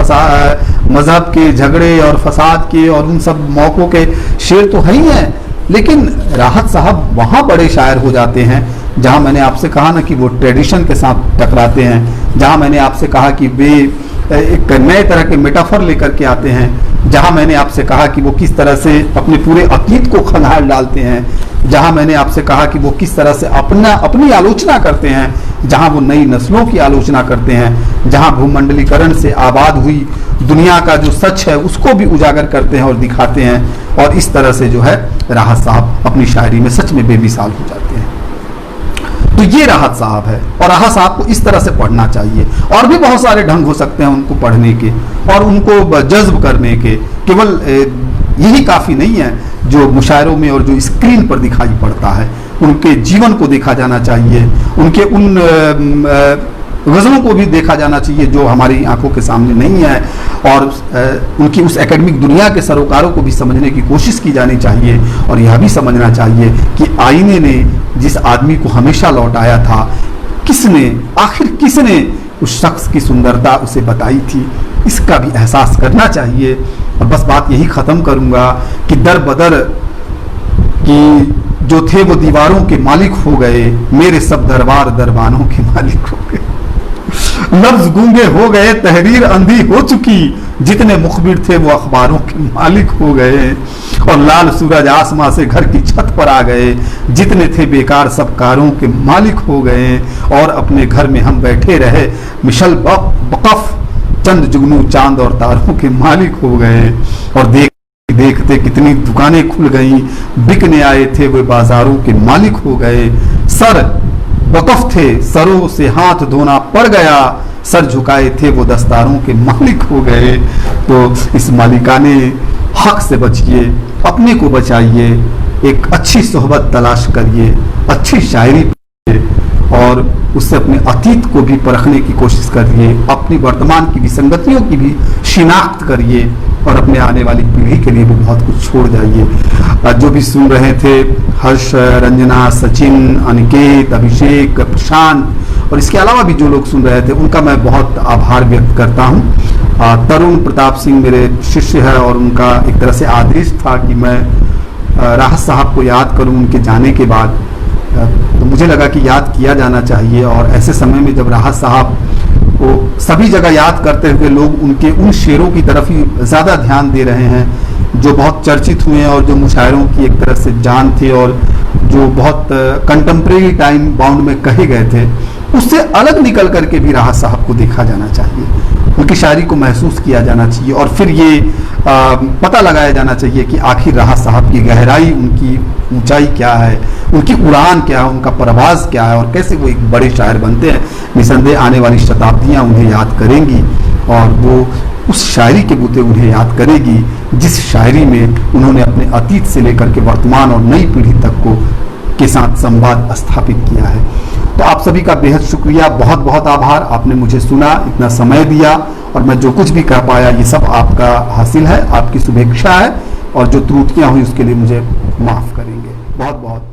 मजहब के झगड़े और फसाद के और उन सब मौकों के शेर तो है ही हैं। लेकिन राहत साहब वहाँ बड़े शायर हो जाते हैं जहाँ मैंने आपसे कहा ना कि वो ट्रेडिशन के साथ टकराते हैं, जहाँ मैंने आपसे कहा कि वे एक नए तरह के मेटाफर लेकर के आते हैं, जहाँ मैंने आपसे कहा कि वो किस तरह से अपने पूरे अतीत को खंगाल डालते हैं, जहाँ मैंने आपसे कहा कि वो किस तरह से अपनी आलोचना करते हैं, जहाँ वो नई नस्लों की आलोचना करते हैं, जहाँ भूमंडलीकरण से आबाद हुई दुनिया का जो सच है उसको भी उजागर करते हैं और दिखाते हैं। और इस तरह से जो है राहत साहब अपनी शायरी में सच में बेमिसाल हो जाते हैं। तो ये राहत साहब है, और राहत साहब को इस तरह से पढ़ना चाहिए। और भी बहुत सारे ढंग हो सकते हैं उनको पढ़ने के और उनको जज्ब करने के, केवल यही काफ़ी नहीं है जो मुशायरों में और जो स्क्रीन पर दिखाई पड़ता है। उनके जीवन को देखा जाना चाहिए, उनके उन गज़लों को भी देखा जाना चाहिए जो हमारी आंखों के सामने नहीं है, और उनकी उस एकेडमिक दुनिया के सरोकारों को भी समझने की कोशिश की जानी चाहिए। और यह भी समझना चाहिए कि आईने ने जिस आदमी को हमेशा लौटाया था, आखिर किसने उस शख्स की सुंदरता उसे बताई थी, इसका भी एहसास करना चाहिए। और बस बात यही ख़त्म करूँगा कि दर बदर कि जो थे वो दीवारों के मालिक हो गए, मेरे सब दरबार दरबानों के मालिक हो गए। लफ्ज गूंगे हो गए, तहरीर अंधी हो चुकी, जितने मुखबिर थे वो अखबारों के मालिक हो गए। और लाल सूरज आसमां से घर की छत पर आ गए, जितने थे बेकार सब कारों के मालिक हो गए। और अपने घर में हम बैठे रहे, मिशल बकफ चंद जुगनू चांद और तारों के मालिक हो गए। और देखते कितनी दुकानें खुल गईं, बिकने आए थे वे बाजारों के मालिक हो गए। सर वक़फ़ थे, सरों से हाथ धोना पड़ गया, सर झुकाए थे वो दस्तारों के मालिक हो गए। तो इस मालिकाने हक से बचिए, अपने को बचाइए, एक अच्छी सोहबत तलाश करिए, अच्छी शायरी पढ़िए और उससे अपने अतीत को भी परखने की कोशिश करिए, अपनी वर्तमान की विसंगतियों की भी शिनाख्त करिए और अपने आने वाली पीढ़ी के लिए भी बहुत कुछ छोड़ जाइए। जो भी सुन रहे थे, हर्ष, रंजना, सचिन, अनिकेत, अभिषेक, प्रशांत और इसके अलावा भी जो लोग सुन रहे थे, उनका मैं बहुत आभार व्यक्त करता हूँ। तरुण प्रताप सिंह मेरे शिष्य है और उनका एक तरह से आदेश था कि मैं राहत साहब को याद करूं उनके जाने के बाद। तो मुझे लगा कि याद किया जाना चाहिए और ऐसे समय में जब राहत साहब को सभी जगह याद करते हुए लोग उनके उन शेरों की तरफ ही ज़्यादा ध्यान दे रहे हैं जो बहुत चर्चित हुए हैं और जो मुशायरों की एक तरह से जान थे और जो बहुत कंटेम्प्रेरी टाइम बाउंड में कहे गए थे, उससे अलग निकल करके भी राहत साहब को देखा जाना चाहिए, उनकी शायरी को महसूस किया जाना चाहिए और फिर ये पता लगाया जाना चाहिए कि आखिर राहत साहब की गहराई, उनकी ऊंचाई क्या है, उनकी उड़ान क्या है, उनका परवाज़ क्या है और कैसे वो एक बड़े शायर बनते हैं। निसंदेह आने वाली शताब्दियाँ उन्हें याद करेंगी और वो उस शायरी के बूते उन्हें याद करेगी जिस शायरी में उन्होंने अपने अतीत से लेकर के वर्तमान और नई पीढ़ी तक को के साथ संवाद स्थापित किया है। तो आप सभी का बेहद शुक्रिया, बहुत बहुत आभार। आपने मुझे सुना, इतना समय दिया और मैं जो कुछ भी कह पाया ये सब आपका हासिल है, आपकी शुभेच्छा है और जो त्रुटियां हुई उसके लिए मुझे माफ़ करेंगे। बहुत बहुत